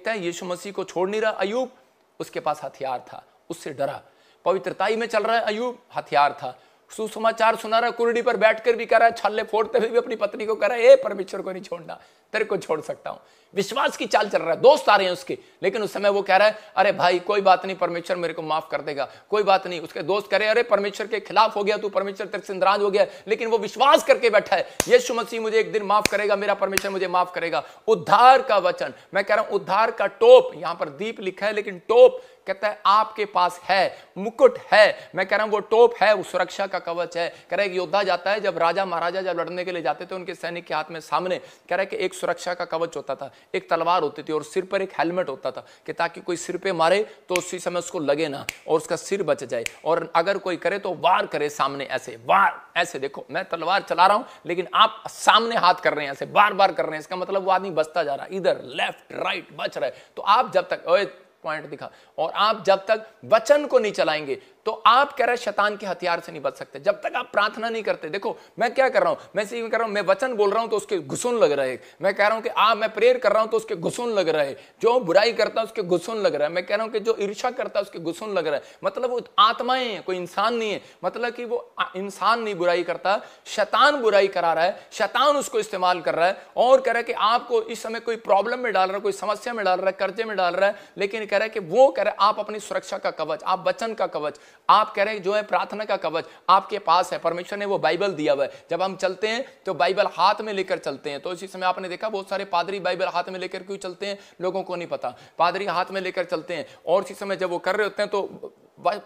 है, यीशु मसीह को छोड़ नहीं रहा। अय्यूब, उसके पास हथियार था, उससे डरा। पवित्रताई में चल रहा है अय्यूब, हथियार था। सुसमाचार सुना रहा, कुर्डी पर बैठकर भी कह रहा है, छल्ले फोड़ते हुए भी अपनी पत्नी को कह रहा है, ए परमेश्वर को नहीं छोड़ना, तेरे को छोड़ सकता हूं। विश्वास की चाल चल रहा है, दोस्त आ रहे हैं उसके, लेकिन उस समय वो कह रहा है, अरे भाई कोई बात नहीं, परमेश्वर मेरे को माफ कर देगा, कोई बात नहीं। उसके दोस्त कह रहे, अरे परमेश्वर के खिलाफ हो गया तू, परमेश्वर तेरे से नाराज हो गया, लेकिन वो विश्वास करके बैठा है, यीशु मसीह मुझे एक दिन माफ करेगा, मेरा परमेश्वर मुझे माफ करेगा। उद्धार का वचन, मैं कह रहा हूं उद्धार का टोप, यहां पर दीप लिखा है लेकिन टोप कहता है आपके पास है, मुकुट है। मैं कह रहा हूं वो टोप है, वो सुरक्षा का कवच है। कह रहा है योद्धा जाता है, जब राजा महाराजा जब लड़ने के लिए जाते थे, उनके सैनिक के हाथ में सामने कह रहा है कि एक सुरक्षा का कवच होता था, एक तलवार होती थी और सिर पर एक हेलमेट होता था, कि ताकि कोई सिर पे मारे तो उसी समय उसको लगे ना और उसका सिर बच जाए, और अगर कोई करे तो वार करे सामने, ऐसे वार, ऐसे देखो मैं तलवार चला रहा हूं लेकिन आप सामने हाथ कर रहे हैं, ऐसे बार बार कर रहे हैं, इसका मतलब वो आदमी बचता जा रहा है, इधर लेफ्ट राइट बच रहा है। तो आप जब तक पॉइंट दिखा, और आप जब तक वचन को नहीं चलाएंगे तो आप कह रहे शैतान के हथियार से नहीं बच सकते, जब तक आप प्रार्थना नहीं करते। देखो मैं क्या कर रहा हूं, मैं सीख कर रहा हूं, मैं वचन बोल रहा हूं तो उसके घुसून लग रहा है। मैं कह रहा हूं कि मैं प्रेयर कर रहा हूं तो उसके घुसून लग रहा है, जो बुराई करता है उसके घुसून लग रहा है। मैं कह रहा हूं कि जो ईर्ष्या करता है उसके घुसून लग रहा है। मतलब वो आत्माएं हैं, कोई इंसान नहीं है। मतलब कि वो इंसान नहीं बुराई करता, शैतान बुराई करा रहा है, शैतान उसको इस्तेमाल कर रहा है और कह रहा है कि आपको इस समय कोई प्रॉब्लम में डाल रहा है, कोई समस्या में डाल रहा है, कर्जे में डाल रहा है, लेकिन कह रहा है कि वो कह रहा है आप अपनी सुरक्षा का कवच, आप वचन का कवच, आप कह रहे हैं जो है प्रार्थना का कवच आपके पास है। परमेश्वर ने वो बाइबल दिया हुआ है, जब हम चलते हैं तो बाइबल हाथ में लेकर चलते हैं। तो इसी समय आपने देखा बहुत सारे पादरी बाइबल हाथ में लेकर क्यों चलते हैं, लोगों को नहीं पता। पादरी हाथ में लेकर चलते हैं और इसी समय जब वो कर रहे होते हैं तो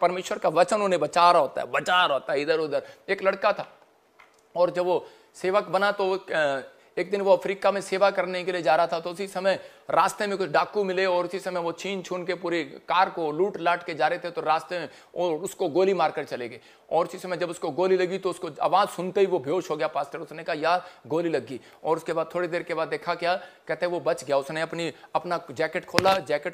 परमेश्वर का वचन उन्हें बचा रहा होता है इधर उधर। एक लड़का था और जब वो सेवक बना तो एक दिन वो अफ्रीका में सेवा करने के लिए जा रहा था, तो उसी समय रास्ते में कुछ डाकू मिले और उसी समय वो छीन छून के पूरी कार को लूट लाट के जा रहे थे। तो रास्ते में और उसको गोली मारकर चले गए और उसी समय जब उसको गोली लगी तो उसको आवाज सुनते ही वो बेहोश हो गया। पास्टर उसने कहा यार गोली लगी, और उसके बाद थोड़ी देर के बाद देखा क्या, कहते वो बच गया। उसने अपना जैकेट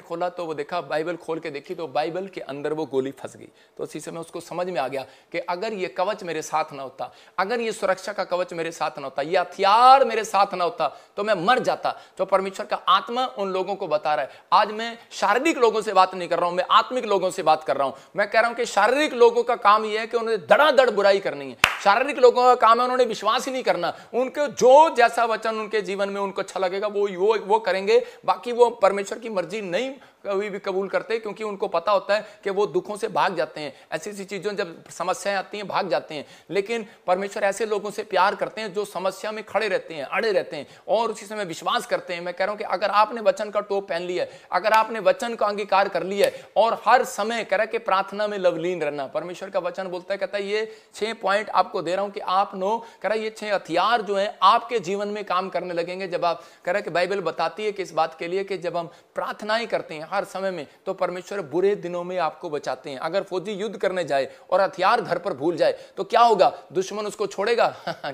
खोला तो वो देखा, बाइबल खोल के देखी तो बाइबल के अंदर वो गोली फंस गई। तो उसी समय उसको समझ में आ गया कि अगर ये कवच मेरे साथ ना होता, अगर ये सुरक्षा का कवच मेरे साथ ना होता, ये हथियार मेरे साथ ना होता तो मैं मर जाता। तो परमेश्वर का आत्मा उन लोगों को बता रहा है। आज मैं शारीरिक लोगों से बात नहीं कर रहा हूं, मैं आत्मिक लोगों से बात कर रहा हूं। मैं कह रहा हूं कि शारीरिक लोगों का काम यह है कि उन्हें धड़ाधड़ बुराई करनी है। शारीरिक लोगों का काम है उन्होंने विश्वास ही नहीं करना। उनको जो जैसा वचन उनके जीवन में उनको अच्छा लगेगा वो करेंगे, बाकी वो परमेश्वर की मर्जी नहीं कभी भी कबूल करते, क्योंकि उनको पता होता है कि वो दुखों से भाग जाते हैं, ऐसी ऐसी चीजों जब समस्याएं आती हैं भाग जाते हैं। लेकिन परमेश्वर ऐसे लोगों से प्यार करते हैं जो समस्या में खड़े रहते हैं, अड़े रहते हैं और उसी समय विश्वास करते हैं। मैं कह रहा हूं कि अगर आपने वचन का टोप पहन लिया है, अगर आपने वचन का अंगीकार कर लिया है और हर समय कह रहा कि प्रार्थना में लवलीन रहना, परमेश्वर का वचन बोलता है, कहता है ये 6 पॉइंट आपको दे रहा हूं कि आप कह रहा ये 6 हथियार जो है आपके जीवन में काम करने लगेंगे जब आप कह रहा कि बाइबल बताती है कि इस बात के लिए कि जब हम प्रार्थनाएं करते हैं हर समय में तो परमेश्वर बुरे दिनों में आपको बचाते हैं। अगर फौजी युद्ध करने जाए और हथियार घर पर भूल जाए तो क्या होगा, दुश्मन उसको छोड़ेगा?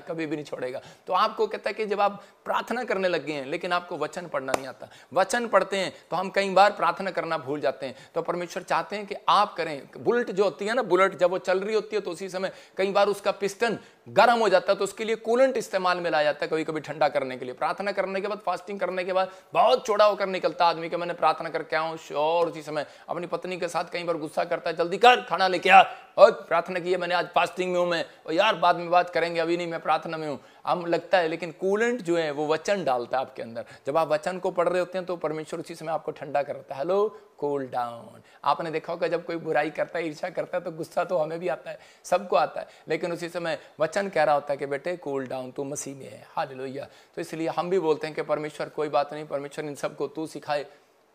कभी भी नहीं छोड़ेगा। तो आपको कहता है कि जब आप प्रार्थना करने लगे हैं लेकिन आपको वचन पढ़ना नहीं आता, वचन पढ़ते हैं तो हम कई बार प्रार्थना करना भूल जाते हैं। तो परमेश्वर चाहते हैं कि आप करें। बुलेट जो होती है ना, बुलेट जब वो चल रही होती है तो उसी समय कई बार उसका पिस्टन गर्म हो जाता है तो उसके लिए कूलेंट इस्तेमाल में लाया जाता है कभी कभी ठंडा करने के लिए। प्रार्थना करने के बाद, फास्टिंग करने के बाद बहुत चौड़ा होकर निकलता आदमी के मैंने प्रार्थना करके आऊं, और उसी समय अपनी पत्नी के साथ कई बार गुस्सा करता है, जल्दी कर खाना लेके आ, और प्रार्थना की है मैंने, आज फास्टिंग में हूं मैं, और यार बाद में बात करेंगे, अभी नहीं, मैं प्रार्थना में हूं। हम लगता है लेकिन कूलेंट जो है वो वचन डालता है आपके अंदर। जब आप वचन को पढ़ रहे होते हैं तो परमेश्वर उसी समय आपको ठंडा करता है। Hello, cool down. आपने देखा होगा जब कोई बुराई करता है, ईर्ष्या करता है तो गुस्सा तो हमें भी आता है, सबको आता है, लेकिन उसी समय वचन कह रहा होता है कि बेटे कूल डाउन, तू मसीह में है। हालेलुया। तो इसलिए हम भी बोलते हैं कि परमेश्वर कोई बात नहीं, परमेश्वर इन सबको तू सिखाए,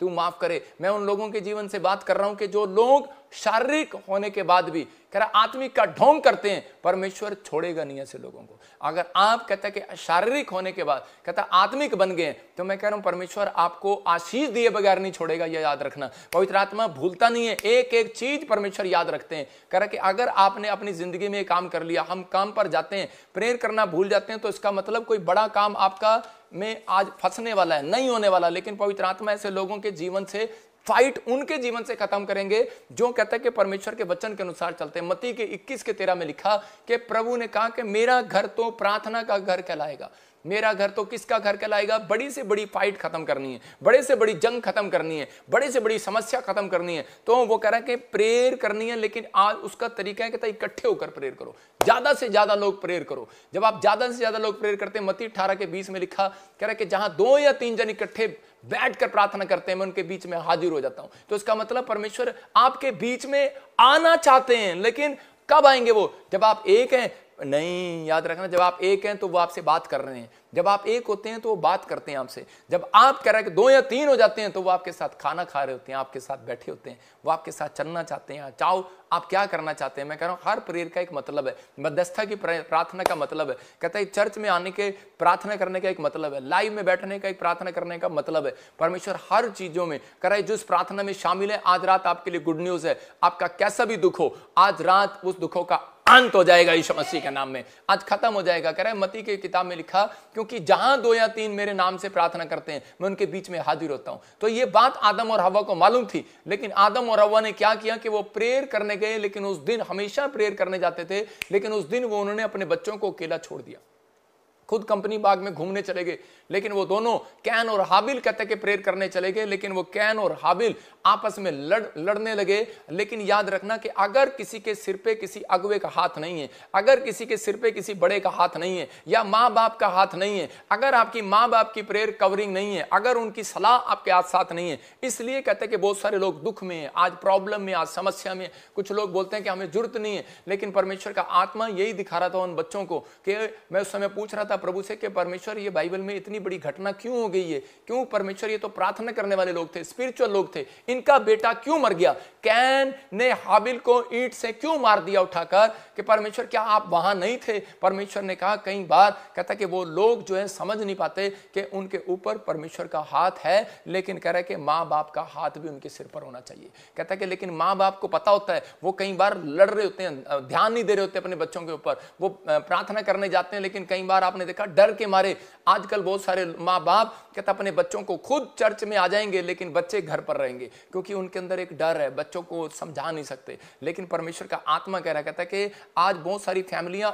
तू माफ करे। मैं उन लोगों के जीवन से बात कर रहा हूं कि जो लोग शारीरिक होने के बाद भी कह रहा आत्मिक का ढोंग करते हैं, परमेश्वर छोड़ेगा नहीं ऐसे लोगों को। अगर आप कहते हैं कि शारीरिक होने के बाद कहता आत्मिक बन गए तो मैं कह रहा हूं परमेश्वर आपको आशीष दिए बगैर नहीं छोड़ेगा, यह याद रखना। पवित्र आत्मा भूलता नहीं है, एक एक चीज परमेश्वर याद रखते हैं। कह रहा कि अगर आपने अपनी जिंदगी में काम कर लिया, हम काम पर जाते हैं, प्रेयर करना भूल जाते हैं, तो इसका मतलब कोई बड़ा काम आपका में आज फंसने वाला है, नहीं होने वाला। लेकिन पवित्र आत्मा ऐसे लोगों के जीवन से फाइट उनके जीवन से खत्म करेंगे जो कहता है कि परमेश्वर के वचन के अनुसार चलते हैं। मत्ती के 21:13 में लिखा कि प्रभु ने कहा कि मेरा घर तो प्रार्थना का घर कहलाएगा। मेरा घर तो किसका घर कहलाएगा? बड़ी से बड़ी फाइट खत्म करनी है, बड़े से बड़ी जंग खत्म करनी है, बड़े से बड़ी समस्या खत्म करनी है, तो वो कह रहा है कि प्रेयर करनी है। लेकिन आज उसका तरीका है कि इकट्ठे होकर प्रेयर करो, ज्यादा से ज्यादा लोग प्रेयर करो। जब आप ज्यादा से ज्यादा लोग प्रेयर करते हैं, मत्ती 18:20 में लिखा, कह रहा है कि जहां 2 या 3 जन इकट्ठे बैठकर प्रार्थना करते हैं, मैं उनके बीच में हाजिर हो जाता हूं। तो इसका मतलब परमेश्वर आपके बीच में आना चाहते हैं, लेकिन कब आएंगे वो? जब आप एक हैं। नहीं, याद रखना, जब आप एक हैं तो वो आपसे बात कर रहे हैं। जब आप एक होते हैं तो वो बात करते हैं आपसे। जब आप कह रहे हैं कि 2 या 3 हो जाते हैं तो वो आपके साथ खाना खा रहे होते हैं, आपके साथ बैठे होते हैं, वो आपके साथ चलना चाहते हैं। चाहो आप क्या करना चाहते हैं। मैं कह रहा हूं हर प्रेयर का एक मतलब है। मध्यस्थता की प्रार्थना का मतलब है, कहता है चर्च में आने के प्रार्थना करने का एक मतलब है, लाइव में बैठने का एक प्रार्थना करने का मतलब है। परमेश्वर हर चीजों में कह रहा है जिस प्रार्थना में शामिल है। आज रात आपके लिए गुड न्यूज है, आपका कैसा भी दुख हो, आज रात उस दुखों का अंत हो जाएगा यीशु मसीह के नाम में, आज खत्म हो जाएगा। कह रहा है मत्ती की किताब में लिखा, क्योंकि जहां 2 या 3 मेरे नाम से प्रार्थना करते हैं, मैं उनके बीच में हाजिर होता हूं। तो ये बात आदम और हव्वा को मालूम थी, लेकिन आदम और हव्वा ने क्या किया कि वो प्रेयर करने गए, लेकिन उस दिन हमेशा प्रेयर करने जाते थे, लेकिन उस दिन वो उन्होंने अपने बच्चों को अकेला छोड़ दिया। खुद कंपनी बाग में घूमने चले गए, लेकिन वो दोनों कैन और हाबिल कहते कि प्रेयर करने चले गए, लेकिन वो कैन और हाबिल आपस में लड़ने लगे। लेकिन याद रखना कि अगर किसी के सिर पे किसी अगुवे का हाथ नहीं है, अगर किसी के सिर पे किसी बड़े का हाथ नहीं है, या माँ बाप का हाथ नहीं है, अगर आपकी माँ बाप की प्रेयर कवरिंग नहीं है, अगर उनकी सलाह आपके साथ नहीं है, इसलिए कहते हैं कि बहुत सारे लोग दुख में हैं, आज प्रॉब्लम में, आज समस्या में। कुछ लोग बोलते हैं कि हमें जरूरत नहीं है, लेकिन परमेश्वर का आत्मा यही दिखा रहा था उन बच्चों को कि मैं उस समय पूछ रहा था प्रभु से कि परमेश्वर ये बाइबल में इतनी बड़ी घटना क्यों हो गई है? क्यों परमेश्वर, ये तो प्रार्थना करने वाले लोग थे, स्पिरिचुअल लोग थे, इनका बेटा क्यों मर गया? कैन ने हाबिल को ईंट से क्यों मार दिया उठाकर? कि परमेश्वर क्या आप वहां नहीं थे? परमेश्वर ने कहा कई बार, कहता कि वो लोग जो है समझ नहीं पाते कि उनके ऊपर परमेश्वर का हाथ है, लेकिन कह रहा है कि माँ बाप का हाथ भी उनके सिर पर होना चाहिए। कहता है कि लेकिन माँ बाप को पता होता है, वो कई बार लड़ रहे होते हैं, ध्यान नहीं दे रहे होते अपने बच्चों के ऊपर, वो प्रार्थना करने जाते हैं, लेकिन कई बार आपने देखा डर के मारे आजकल बहुत सारे माँ बाप कहता अपने बच्चों को खुद चर्च में आ जाएंगे, लेकिन बच्चे घर पर रहेंगे, क्योंकि उनके अंदर एक डर है, बच्चों को समझा नहीं सकते। लेकिन परमेश्वर का आत्मा कह रहा कहता है कि आज बहुत सारी फैमिलियां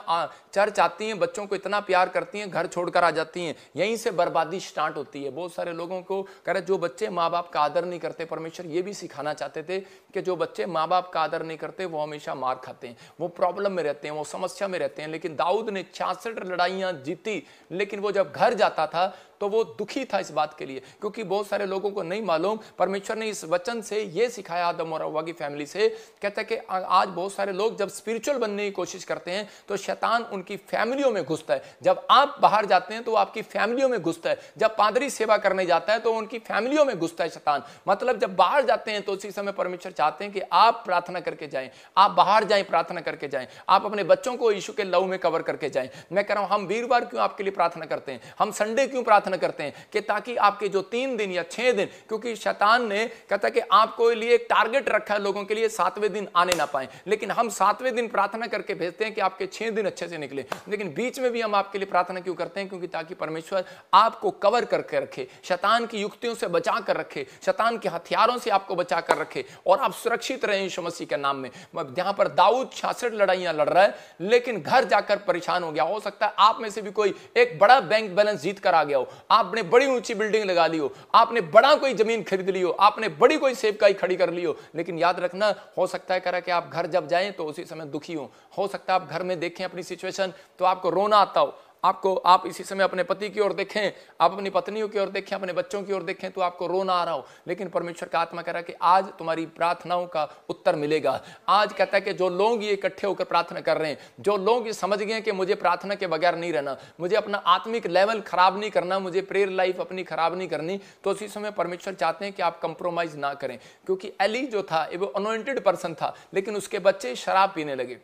चर्च आती हैं, बच्चों को इतना प्यार करती हैं, घर छोड़कर आ जाती हैं, यहीं से बर्बादी स्टार्ट होती है। बहुत सारे लोगों को कह रहे जो बच्चे माँ बाप का आदर नहीं करते, परमेश्वर ये भी सिखाना चाहते थे कि जो बच्चे माँ बाप का आदर नहीं करते वो हमेशा मार खाते हैं, वो प्रॉब्लम में रहते हैं, वो समस्या में रहते हैं। लेकिन दाऊद ने 66 लड़ाइयां जीती, लेकिन वो जब घर जाता था तो वो दुखी था इस बात के लिए, क्योंकि बहुत सारे लोगों को नहीं मालूम, परमेश्वर ने इस वचन से ये सिखाया आदम और हव्वा की फैमिली से। कहता है कि आज बहुत सारे लोग जब स्पिरिचुअल बनने की कोशिश करते हैं तो शैतान उनकी फैमिलियों में घुसता है। जब आप बाहर जाते हैं तो आपकी फैमिलियों में घुसता है, जब पादरी सेवा करने जाता है तो उनकी फैमिलियों में घुसता है शैतान। मतलब जब बाहर जाते हैं तो उसी समय परमेश्वर चाहते हैं कि आप प्रार्थना करके जाएं, आप बाहर जाएं, प्रार्थना करके जाएं, आप अपने बच्चों को यीशु के लहू में कवर करके जाएं। मैं कह रहा हूं हम वीरवार क्यों आपके लिए प्रार्थना करते हैं, हम संडे क्यों प्रार्थना करते हैं, कि ताकि आपके जो 3 दिन या 6 दिन, क्योंकि शैतान ने कहता कि आपको लिए एक टारगेट रखा है लोगों के लिए, 7वें दिन आने ना पाए, लेकिन हम 7वें दिन प्रार्थना करके भेजते हैं कि आपके 6 दिन अच्छे से निकले। लेकिन बीच में भी हम आपके लिए प्रार्थना क्यों करते हैं? क्योंकि ताकि परमेश्वर आपको कवर करके रखे, शैतान की युक्तियों से बचा कर रखे, शैतान के हथियारों से आपको बचा कर रखे, और आप सुरक्षित रहें यीशु मसीह के नाम में। जहां पर दाऊद 66 लड़ाइयां लड़ रहा है, लेकिन घर जाकर परेशान हो गया। हो सकता है आप में से भी कोई एक बड़ा बैंक बैलेंस जीत कर आ गया हो, आपने बड़ी ऊंची बिल्डिंग लगा ली हो, आपने बड़ा कोई जमीन खरीद ली हो, आपने बड़ी कोई सेवकाई खड़ी कर ली हो, लेकिन याद रखना, हो सकता है करा कि आप घर जब जाएं तो उसी समय दुखी हो सकता है आप घर में देखें अपनी सिचुएशन तो आपको रोना आता हो, आप इसी समय अपने पति की ओर देखें, आप अपनी पत्नियों की ओर देखें, अपने बच्चों की ओर देखें तो आपको रोना आ रहा हो, लेकिन परमेश्वर का आत्मा कह रहा है कि आज तुम्हारी प्रार्थनाओं का उत्तर मिलेगा। आज कहता है कि जो लोग ये इकट्ठे होकर प्रार्थना कर रहे हैं, जो लोग ये समझ गए कि मुझे प्रार्थना के बगैर नहीं रहना, मुझे अपना आत्मिक लेवल खराब नहीं करना, मुझे प्रेयर लाइफ अपनी खराब नहीं करनी, तो उसी समय परमेश्वर चाहते हैं कि आप कंप्रोमाइज ना करें। क्योंकि एली जो था वो अनॉइंटेड पर्सन था, लेकिन उसके बच्चे शराब पीने लगे,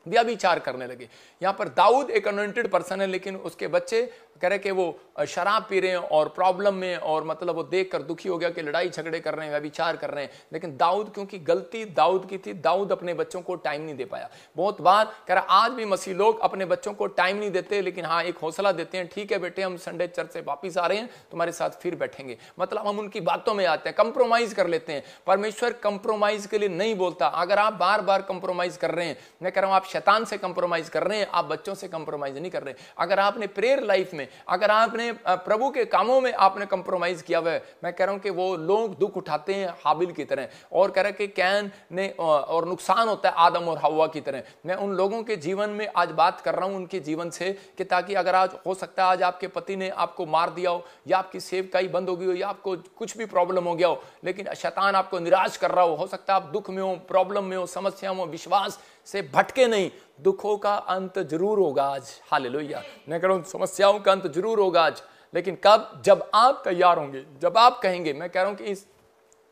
व्यभिचार करने लगे। यहाँ पर दाऊद एक अनॉइंटेड पर्सन है, लेकिन उसके बच्चे कह रहे कि वो शराब पी रहे हैं और प्रॉब्लम में, और मतलब वो देखकर दुखी हो गया कि लड़ाई झगड़े कर रहे हैं, व्यभिचार कर रहे हैं। लेकिन दाऊद, क्योंकि गलती दाऊद की थी, दाऊद अपने बच्चों को टाइम नहीं दे पाया। बहुत बार कह रहा आज भी मसीह लोग अपने बच्चों को टाइम नहीं देते, लेकिन हाँ एक हौसला देते हैं, ठीक है बेटे हम संडे चर्च से वापिस आ रहे हैं, तुम्हारे साथ फिर बैठेंगे। मतलब हम उनकी बातों में आते हैं, कंप्रोमाइज कर लेते हैं। परमेश्वर कंप्रोमाइज के लिए नहीं बोलता। अगर आप बार बार कंप्रोमाइज कर रहे हैं, मैं कह रहा हूं आप शैतान से कंप्रोमाइज कर रहे हैं, आप बच्चों से कंप्रोमाइज नहीं कर रहे। अगर आपने प्रेयर लाइफ में, अगर आपने प्रभु के कामों में आपने कंप्रोमाइज किया हुआ है, मैं कह रहा हूं कि वो लोग दुख उठाते हैं हाबिल की तरह, और कह रहा कि कैन ने और नुकसान होता है आदम और हव्वा की तरह। मैं उन लोगों के जीवन में आज बात कर रहा हूं, उनके जीवन से, कि ताकि अगर आज हो सकता है आज आपके पति ने आपको मार दिया हो, या आपकी सेवकाई बंद हो गई हो, या आपको कुछ भी प्रॉब्लम हो गया हो, लेकिन शैतान आपको निराश कर रहा हो सकता है आप दुख में हो, प्रॉब्लम में हो, समस्या में हो, विश्वास से भटके नहीं। दुखों का अंत जरूर होगा आज, हालेलुया। मैं कह रहा हूं समस्याओं का अंत जरूर होगा आज, लेकिन कब? जब आप तैयार होंगे, जब आप कहेंगे। मैं कह रहा हूं कि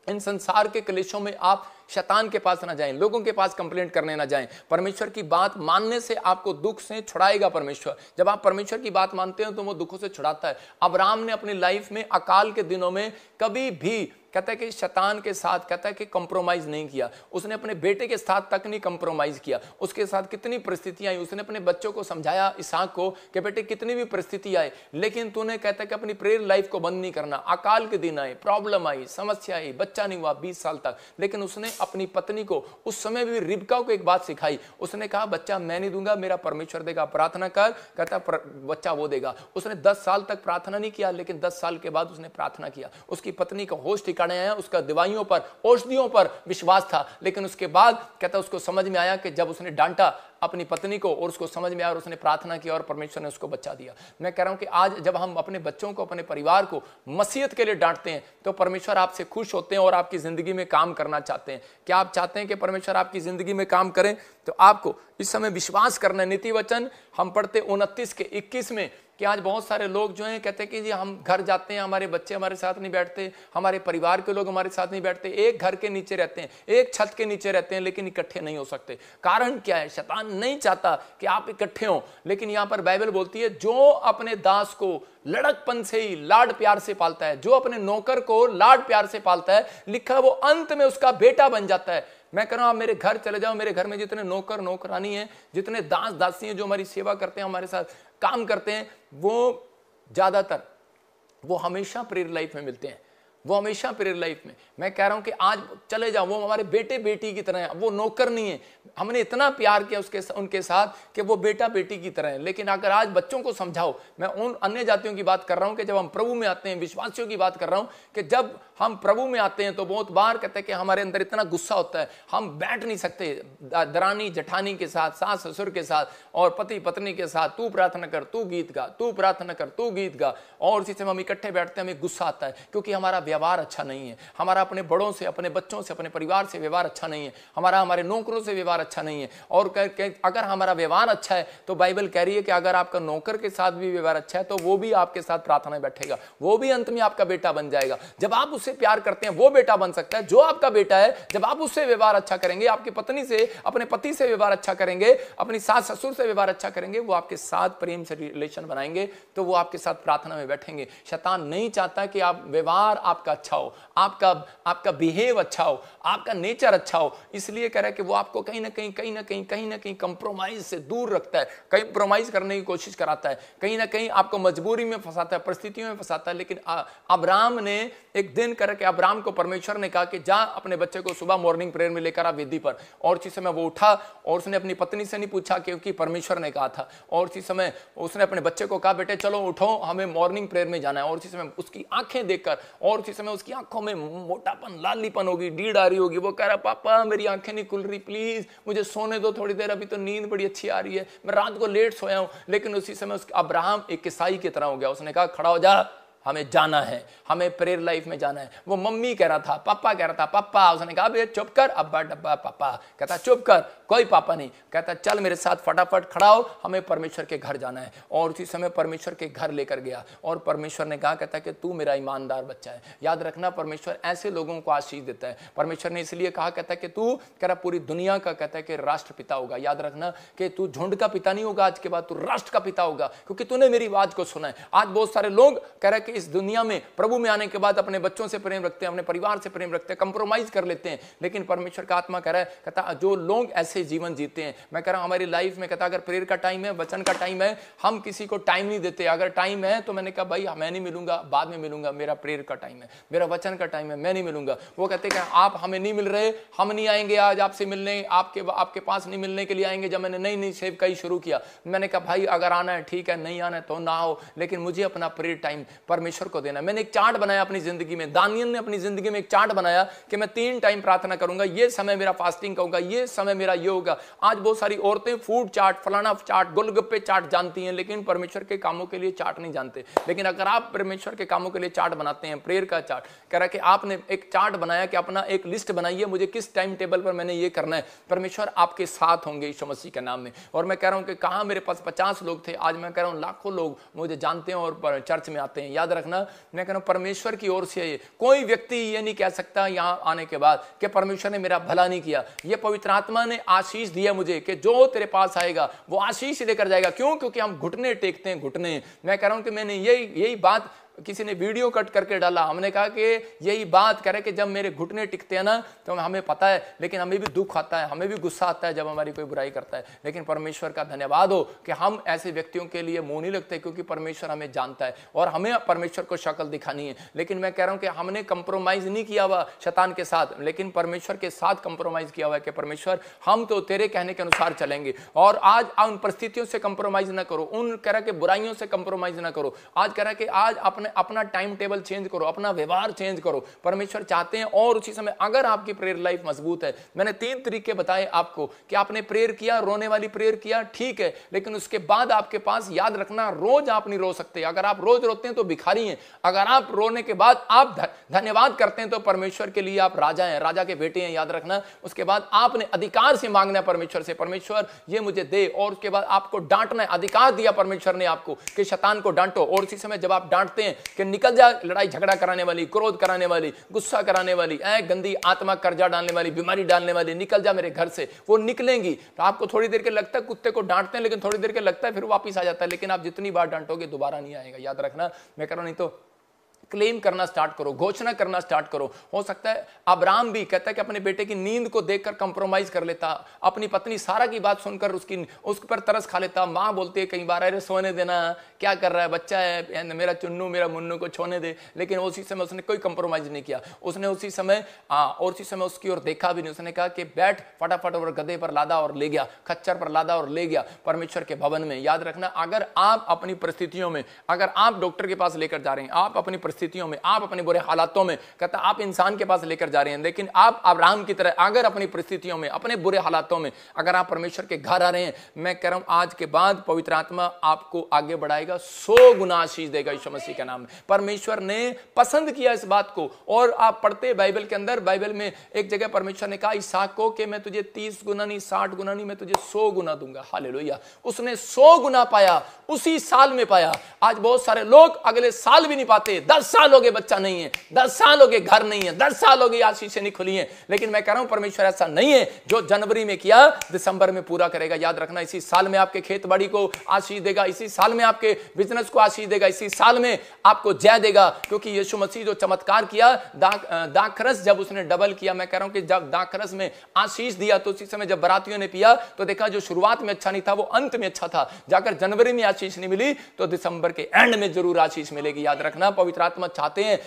इन संसार के क्लेशों में आप शैतान के पास ना जाएं, लोगों के पास कंप्लेंट करने ना जाएं। परमेश्वर की बात मानने से आपको दुख से छुड़ाएगा परमेश्वर। जब आप परमेश्वर की बात मानते हैं तो वो दुखों से छुड़ाता है। अब्राहम ने अपनी लाइफ में अकाल के दिनों में कभी भी कहता है कि शैतान के साथ कहता है कि कंप्रोमाइज नहीं किया। उसने अपने बेटे के साथ तक नहीं कंप्रोमाइज किया। उसके साथ कितनी परिस्थितियां आई, उसने अपने बच्चों को समझाया, इसहाक को, कि बेटे कितनी भी परिस्थिति आए, लेकिन तूने कहता है कि अपनी प्रेयर लाइफ को बंद नहीं करना। अकाल के दिन आए, प्रॉब्लम आई, समस्या आई, बच्चा नहीं हुआ 20 साल तक, लेकिन उसने अपनी पत्नी को उस समय भी रिबका को एक बात सिखाई। उसने कहा बच्चा मैं नहीं दूंगा, मेरा परमेश्वर देगा, प्रार्थना कर। कहता बच्चा वो देगा। उसने 10 साल तक प्रार्थना नहीं किया, लेकिन 10 साल के बाद उसने प्रार्थना किया। उसकी पत्नी का होश आया, उसका दवाइयों पर, औषधियों पर विश्वास था, लेकिन उसके बाद कहता उसको समझ में आया कि जब उसने डांटा अपनी पत्नी को और उसको समझ में आया और उसने प्रार्थना की और परमेश्वर ने उसको बचा दिया। मैं कह रहा हूं कि आज जब हम अपने बच्चों को, अपने परिवार को मसीहत के लिए डांटते हैं तो परमेश्वर आपसे खुश होते हैं और आपकी जिंदगी में काम करना चाहते हैं। क्या आप चाहते हैं कि परमेश्वर आपकी जिंदगी में काम करें? तो आपको इस समय विश्वास करना है। नीति वचन हम पढ़ते 29 के 21 में कि आज बहुत सारे लोग जो हैं कहते हैं कि जी हम घर जाते हैं, हमारे बच्चे हमारे साथ नहीं बैठते, हमारे परिवार के लोग हमारे साथ नहीं बैठते, एक घर के नीचे रहते हैं, एक छत के नीचे रहते हैं, लेकिन इकट्ठे नहीं हो सकते। कारण क्या है? शैतान नहीं चाहता कि आप इकट्ठे हो। लेकिन यहां पर बाइबल बोलती है जो अपने दास को लड़कपन से ही लाड प्यार से पालता है, जो अपने नौकर को लाड प्यार से पालता है, लिखा वो अंत में उसका बेटा बन जाता है। मैं कह रहा हूं आप मेरे घर चले जाओ, मेरे घर में जितने नौकर नौकरानी हैं, जितने दास दासी हैं जो हमारी सेवा करते हैं, हमारे साथ काम करते हैं, वो ज्यादातर वो हमेशा प्रेयर लाइफ में मिलते हैं। वो हमेशा प्रेयर लाइफ में। मैं कह रहा हूं कि आज चले जाओ, वो हमारे बेटे बेटी की तरह है, वो नौकर नहीं है। हमने इतना प्यार किया उनके साथ कि वो बेटा बेटी की तरह है। लेकिन अगर आज बच्चों को समझाओ, मैं उन अन्य जातियों की बात कर रहा हूं कि जब हम प्रभु में आते हैं, विश्वासियों की बात कर रहा हूं कि जब हम प्रभु में आते हैं तो बहुत बार कहते हैं कि हमारे अंदर इतना गुस्सा होता है, हम बैठ नहीं सकते दरानी जठानी के साथ, सास ससुर के साथ और पति पत्नी के साथ, तू प्रार्थना कर, तू गीत गा, तू प्रार्थना कर, तू गीत गा, और इसी से हम इकट्ठे बैठते हैं, हमें गुस्सा आता है क्योंकि हमारा व्यवहार अच्छा नहीं है। हमारा अपने बड़ों से, अपने बच्चों से, अपने परिवार से व्यवहार अच्छा नहीं है। हमारे नौकरों से व्यवहार अच्छा नहीं है। और अगर हमारा व्यवहार अच्छा है तो बाइबल कह रही है कि अगर आपका नौकर के साथ भी व्यवहार अच्छा है तो वो भी आपके साथ प्रार्थना में बैठेगा, वो भी अंत में आपका बेटा बन जाएगा। जब आप उससे प्यार करते हैं वो बेटा बन सकता है जो आपका बेटा है। जब आप उससे व्यवहार अच्छा करेंगे, आपकी पत्नी से, अपने पति से व्यवहार अच्छा करेंगे, अपनी सास ससुर से व्यवहार अच्छा करेंगे, वो आपके साथ प्रेम से रिलेशन बनाएंगे, तो वो आपके साथ प्रार्थना में बैठेंगे। शैतान नहीं चाहता कि आप व्यवहार आपका अच्छा हो, आपका बिहेव अच्छा हो, आपका नेचर अच्छा हो। इसलिए कह रहा है कि वो आपको कहीं ना कहीं कंप्रोमाइज से दूर रखता है, कंप्रोमाइज करने की कोशिश कराता है, कहीं ना कहीं आपको मजबूरी में फंसाता है, परिस्थितियों में फंसाता है। लेकिन अब्राहम ने एक दिन करके, अब्राहम को परमेश्वर ने कहा कि जा अपने बच्चे को सुबह मॉर्निंग प्रेयर में लेकर आ वेदी पर। और उसी समय वो उठा और उसने अपनी पत्नी से नहीं पूछा क्योंकि परमेश्वर ने कहा था। और उसी समय उसने अपने बच्चे को कहा बेटे चलो उठो, हमें मॉर्निंग प्रेयर में जाना है। और उसी समय उसकी आंखें देखकर, और उसी समय उसकी आंखों में मोटापन, लालीपन होगी, नींद आ रही होगी। वो कह रहा पापा मेरी आंखें नहीं खुल रही, प्लीज मुझे सोने दो थोड़ी देर, अभी तो नींद बड़ी अच्छी आ रही है, मैं रात को लेट सोया हूं। लेकिन उसी समय अब्राहम एक ईसाई की तरह हो गया। उसने कहा खड़ा हो जा, हमें जाना है, हमें प्रेयर लाइफ में जाना है। वो मम्मी कह रहा था, पापा कह रहा था, पापा, उसने कहा बे चुप कर, अब्बा डब्बा पापा, कहता चुप कर, कोई पापा नहीं, कहता चल मेरे साथ फटाफट खड़ा हो, हमें परमेश्वर के घर जाना है। और उसी समय परमेश्वर के घर लेकर गया और परमेश्वर ने कहा, कहता कि तू मेरा ईमानदार बच्चा है। याद रखना, परमेश्वर ऐसे लोगों को आशीष देता है। परमेश्वर ने इसलिए कहा, कहता कि तू कह रहा पूरी दुनिया का, कहता है कि राष्ट्रपिता होगा। याद रखना कि तू झुंड का पिता नहीं होगा, आज के बाद तू राष्ट्र का पिता होगा, क्योंकि तूने मेरी आवाज को सुना है। आज बहुत सारे लोग कह रहे हैं कि इस दुनिया में प्रभु में आने के बाद अपने बच्चों से प्रेम रखते हैं, अपने परिवार से प्रेम रखते हैं, कंप्रोमाइज कर लेते हैं। लेकिन परमेश्वर का आत्मा कह रहा है, कहता जो लोग ऐसे जीवन जीते हैं, मैं कह रहा हूं हमारी लाइफ में, कहता अगर प्रेयर का टाइम है, वचन का टाइम है, हम किसी को टाइम नहीं देते। अगर टाइम है तो मैंने कहा भाई मैं नहीं मिलूंगा, बाद में मिलूंगा, मेरा प्रेयर का टाइम है, मेरा वचन का टाइम है, मैं नहीं मिलूंगा। वो कहते हैं आप हमें नहीं मिल रहे, हम नहीं आएंगे आज आपसे मिलने, आपके पास नहीं मिलने के लिए आएंगे। जब मैंने नई सेव कई शुरू किया, मैंने कहा भाई अगर आना है ठीक है, नहीं आना है तो ना हो, लेकिन मुझे अपना प्रेयर टाइम परमेश्वर को देना। मैंने एक चार्ट बनाया अपनी जिंदगी में, दानियल ने अपनी जिंदगी में एक चार्ट बनाया कि मैं 3 टाइम प्रार्थना करूंगा, ये समय मेरा फास्टिंग का होगा, ये समय मेरा ये होगा। आज बहुत सारी औरतें फूड चार्ट, फलाना चार्ट, गोलगप्पे चार्ट जानती हैं, लेकिन परमेश्वर के कामों के लिए चार्ट नहीं जानते। लेकिन अगर आप परमेश्वर के कामों के लिए चार्ट बनाते हैं, प्रेयर का चार्ट, कह रहा कि आपने एक चार्ट बनाया कि अपना एक लिस्ट बनाइए, मुझे किस टाइम टेबल पर मैंने ये करना है, परमेश्वर आपके साथ होंगे यीशु मसीह के नाम में। और मैं कह रहा हूं कि कहां मेरे पास 50 लोग थे, आज मैं कह रहा हूं लाखों लोग मुझे जानते हैं और चर्च में आते हैं। याद रखना, मैं कह रहा हूं परमेश्वर की ओर से कोई व्यक्ति ये नहीं कह सकता यहां आने के बाद कि परमेश्वर ने मेरा भला नहीं किया। ये पवित्र आत्मा ने आशीष दिया मुझे कि जो तेरे पास आएगा वो आशीष लेकर जाएगा। क्यों? क्योंकि हम घुटने टेकते हैं, घुटने। मैं कह रहा हूं कि मैंने यही बात, किसी ने वीडियो कट करके डाला, हमने कहा कि यही बात करे कि जब मेरे घुटने टिकते हैं ना तो हमें पता है, लेकिन हमें भी दुख आता है, हमें भी गुस्सा आता है जब हमारी कोई बुराई करता है। लेकिन परमेश्वर का धन्यवाद हो कि हम ऐसे व्यक्तियों के लिए मुंह नहीं लगते, क्योंकि परमेश्वर हमें जानता है और हमें परमेश्वर को शक्ल दिखानी है। लेकिन मैं कह रहा हूं कि हमने कंप्रोमाइज नहीं किया हुआ शैतान के साथ, लेकिन परमेश्वर के साथ कंप्रोमाइज किया हुआ है कि परमेश्वर हम तो तेरे कहने के अनुसार चलेंगे। और आज उन परिस्थितियों से कंप्रोमाइज ना करो, उन कह रहा कि बुराइयों से कंप्रोमाइज ना करो। आज कह रहा कि आज अपना टाइम टेबल चेंज करो, अपना व्यवहार चेंज करो। परमेश्वर चाहते हैं। और उसी समय अगर आपकी प्रेयर लाइफ मजबूत है, मैंने 3 तरीके बताए आपको कि आपने प्रेयर किया, रोने वाली प्रेयर किया, ठीक है, लेकिन उसके बाद आपके पास, याद रखना, रोज आप नहीं रो सकते। अगर आप रोज रोते हैं तो भिखारी हैं। अगर आप रोने के बाद आप धन्यवाद करते हैं तो परमेश्वर के लिए आप राजा हैं, राजा के बेटे हैं। याद रखना, उसके बाद आपने अधिकार से मांगना है परमेश्वर से, परमेश्वर ये मुझे दे। और उसके बाद आपको डांटना है, अधिकार दिया परमेश्वर ने आपको कि शैतान को डांटो। और उसी समय जब आप डांटते हैं कि निकल जा लड़ाई झगड़ा कराने वाली, क्रोध कराने वाली, गुस्सा कराने वाली, गंदी आत्मा, कर्जा डालने वाली, बीमारी डालने वाली, निकल जा मेरे घर से, वो निकलेंगी। तो आपको थोड़ी देर के लगता है, कुत्ते को डांटते हैं लेकिन थोड़ी देर के लगता है फिर वापस आ जाता है, लेकिन आप जितनी बार डांटोगे दोबारा नहीं आएगा। याद रखना, मैं कह रहा हूं, नहीं तो क्लेम करना स्टार्ट करो, घोषणा करना स्टार्ट करो। हो सकता है अब्राहम भी कहता है कि अपने बेटे की नींद को देखकर कंप्रोमाइज कर लेता, अपनी पत्नी सारा की बात सुनकर उस पर तरस खा लेता। माँ बोलती है कई बार, अरे सोने देना, क्या कर रहा है, बच्चा है, मेरा चुन्नू, मेरा मुन्नू को छोने दे। लेकिन उसी समय उसने कोई कंप्रोमाइज नहीं किया। उसने उसी समय उसकी ओर देखा भी नहीं। उसने कहा कि बैठ, फटाफट और गधे पर लादा और ले गया, खच्चर पर लादा और ले गया परमेश्वर के भवन में। याद रखना, अगर आप अपनी परिस्थितियों में, अगर आप डॉक्टर के पास लेकर जा रहे हैं, आप अपनी परिस्थितियों में, आप अपने बुरे हालातों में, कहता आप इंसान के पास लेकर जा रहे हैं, लेकिन आप अब्राहम की तरह अगर अपनी परिस्थितियों में, अपने बुरे हालातों में अगर आप परमेश्वर के घर आ रहे हैं, मैं कह रहा हूं आज के बाद पवित्र आत्मा आपको आगे बढ़ाएगा, 100 गुना आशीष देगा यीशु मसीह के नाम में। परमेश्वर ने पसंद किया इस बात को। और आप पढ़ते बाइबल के अंदर, बाइबल में एक जगह परमेश्वर ने कहा इसहाक को कि मैं तुझे 30 गुना नहीं, 60 गुना नहीं, मैं तुझे 100 गुना दूंगा। हालेलुया। उसने 100 गुना पाया, उसी साल में पाया। आज बहुत सारे लोग अगले साल भी नहीं पाते। 10 साल हो गए बच्चा नहीं है, 10 साल हो गए घर नहीं है, 10 साल हो गए आशीषें नहीं खुली हैं। लेकिन मैं कह रहा हूं परमेश्वर ऐसा नहीं है, जो जनवरी में किया दिसंबर में पूरा करेगा। याद रखना, इसी साल में आपके खेत बाड़ी को आशीष देगा, इसी साल में आपके बिजनेस को आशीष देगा, इसी साल में आपको जय देगा। क्योंकि यीशु मसीह जो चमत्कार किया, दाखरस जब उसने डबल किया, मैं कह रहा हूं कि जब दाखरस में आशीष दिया तो उसी समय जब बरातियों ने पिया तो देखा जो शुरुआत में अच्छा नहीं था वो अंत में अच्छा था। जाकर जनवरी में आशीष नहीं मिली तो दिसंबर के एंड में जरूर आशीष मिलेगी। याद रखना, पवित्र आत्मा चाहते हैं,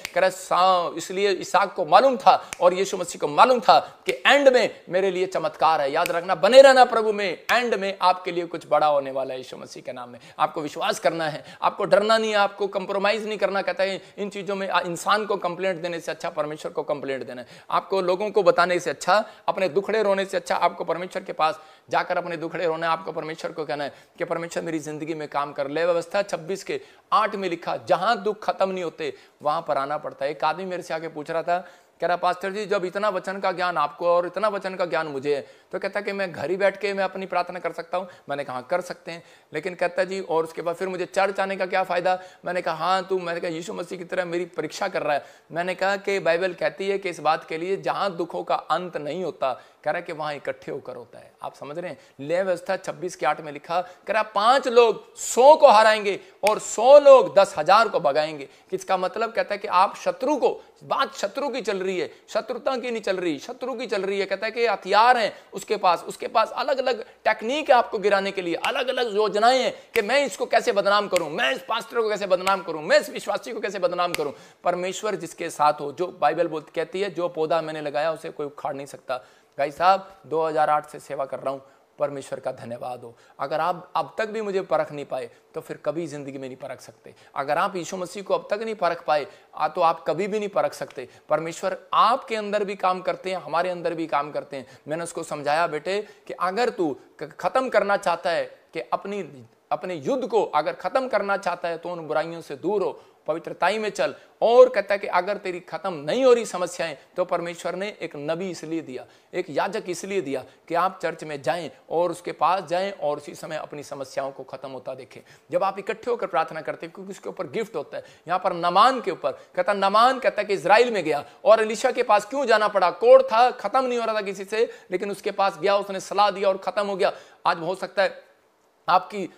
इसलिए इसहाक को मालूम था और यीशु मसीह को मालूम था कि एंड में मेरे लिए चमत्कार है। याद रखना, बने रहना प्रभु में, एंड में आपके लिए कुछ बड़ा होने वाला है यीशु मसीह के नाम में। आपको विश्वास करना है, आपको डरना नहीं है, आपको कंप्रोमाइज नहीं करना। कहता है इन चीजों में इंसान को कंप्लेंट देने से अच्छा परमेश्वर को कंप्लेंट देना है। आपको लोगों को बताने से अच्छा, अपने दुखड़े रोने से अच्छा आपको परमेश्वर के पास जाकर अपने दुखड़े रोना है, आपको परमेश्वर को कहना है कि परमेश्वर मेरी जिंदगी में काम कर ले। व्यवस्था 26 के 8 में लिखा, जहां दुख खत्म नहीं होते वहां पर आना पड़ता है। एक आदमी मेरे से आके पूछ रहा था, कह रहा पास्टर जी जब इतना वचन का ज्ञान आपको और इतना वचन का ज्ञान मुझे है, तो कहता कि मैं घर ही बैठ के मैं अपनी प्रार्थना कर सकता हूं। मैंने कहा कर सकते हैं, लेकिन कहता जी और उसके बाद फिर मुझे चर्च आने का क्या फायदा। मैंने कहा हाँ तू, मैंने कहा यीशु मसीह की तरह मेरी परीक्षा कर रहा है। मैंने कहा कि बाइबल कहती है कि इस बात के लिए जहां दुखों का अंत नहीं होता, कह रहा है कि वहां इकट्ठे होकर होता है। आप समझ रहे हैं, ले व्यवस्था 26 के 8 में लिखा, कह रहा 5 लोग 100 को हराएंगे और 100 लोग 10,000 को भगाएंगे। इसका मतलब कहता है कि आप शत्रु को, बात शत्रु की चल रही है, शत्रुता की नहीं चल रही, शत्रु की चल रही है। कहता है कि हथियार हैं उसके पास अलग अलग टेक्निक है आपको गिराने के लिए, अलग अलग योजनाएं हैं कि मैं इसको कैसे बदनाम करूं, मैं इस पास्टर को कैसे बदनाम करूं, मैं इस विश्वासी को कैसे बदनाम करूं। परमेश्वर जिसके साथ हो, जो बाइबल बोलती कहती है जो पौधा मैंने लगाया उसे कोई उखाड़ नहीं सकता। भाई साहब 2008 से सेवा कर रहा हूं, परमेश्वर का धन्यवाद हो। अगर आप अब तक भी मुझे परख नहीं पाए तो फिर कभी जिंदगी में नहीं परख सकते। अगर आप यीशु मसीह को अब तक नहीं परख पाए तो आप कभी भी नहीं परख सकते। परमेश्वर आपके अंदर भी काम करते हैं, हमारे अंदर भी काम करते हैं। मैंने उसको समझाया बेटे कि अगर तू खत्म करना चाहता है कि अपने युद्ध को अगर खत्म करना चाहता है तो उन बुराइयों से दूर हो, पवित्रताई में चल। और कहता है कि अगर तेरी खत्म नहीं हो रही समस्याएं तो परमेश्वर ने एक नबी इसलिए दिया, एक याजक इसलिए दिया कि आप चर्च में जाएं और उसके पास जाएं और उसी समय अपनी समस्याओं को खत्म होता देखें। जब आप इकट्ठे होकर प्रार्थना करते हैं, क्योंकि उसके ऊपर गिफ्ट होता है। यहाँ पर नमान के ऊपर नमान कहता है कि इजराइल में गया और एलीशा के पास क्यों जाना पड़ा, कोड़ था, खत्म नहीं हो रहा था किसी से, लेकिन उसके पास गया, उसने सलाह दिया और खत्म हो गया। आज हो सकता है आपकी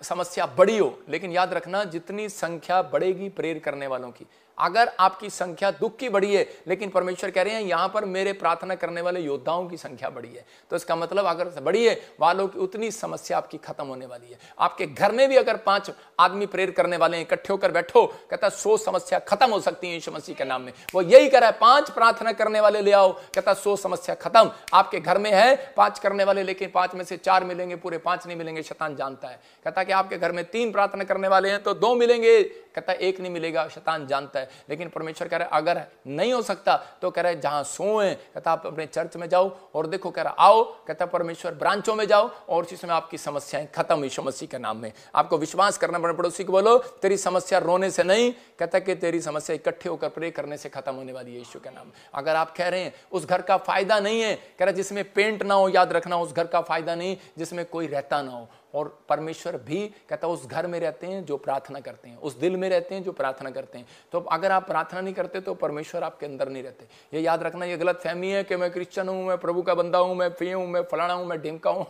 समस्या बड़ी हो, लेकिन याद रखना जितनी संख्या बढ़ेगी प्रेयर करने वालों की, अगर आपकी संख्या दुख की बढ़ी है, लेकिन परमेश्वर कह रहे हैं यहां पर मेरे प्रार्थना करने वाले योद्धाओं की संख्या बढ़ी है, तो इसका मतलब अगर बढ़ी है वालों की उतनी समस्या आपकी खत्म होने वाली है। आपके घर में भी अगर 5 आदमी प्रेयर करने वाले इकट्ठे होकर बैठो, कहता 100 समस्या खत्म हो सकती है यीशु मसीह के नाम में। वो यही कह रहा है, 5 प्रार्थना करने वाले ले आओ, कहता 100 समस्या खत्म। आपके घर में है 5 करने वाले, लेकिन 5 में से 4 मिलेंगे, पूरे 5 नहीं मिलेंगे, शैतान जानता है। कहता कि आपके घर में 3 प्रार्थना करने वाले हैं तो 2 मिलेंगे, कहता 1 नहीं मिलेगा, शैतान जानता है। लेकिन परमेश्वर कह रहा है अगर नहीं हो सकता तो कह रहा है जहां 100 हैं, कहता आप अपने चर्च में जाओ और देखो, कह रहा आओ, कहता परमेश्वर ब्रांचों में जाओ और उसी समय आपकी समस्याएं खत्म यीशु मसीह के नाम में। आपको विश्वास करना पड़े। पड़ोसी को बोलो तेरी समस्या रोने से नहीं, कहता कि तेरी समस्या इकट्ठे होकर प्रे करने से खत्म होने वाली है यीशु के नाम में। अगर आप कह रहे हैं उस घर का फायदा नहीं है, कह रहा जिसमें पेंट ना हो, याद रखना उस घर का फायदा नहीं जिसमें कोई रहता ना हो। और परमेश्वर भी कहता उस घर में रहते हैं जो प्रार्थना करते हैं, उस दिल में रहते हैं जो प्रार्थना करते हैं। तो अगर आप प्रार्थना नहीं करते तो परमेश्वर आपके अंदर नहीं रहते। ये याद रखना, ये गलत फहमी है कि मैं क्रिश्चियन हूं, मैं प्रभु का बंदा हूं, मैं फी हूं, मैं फलाना हूं, मैं ढिमका हूं।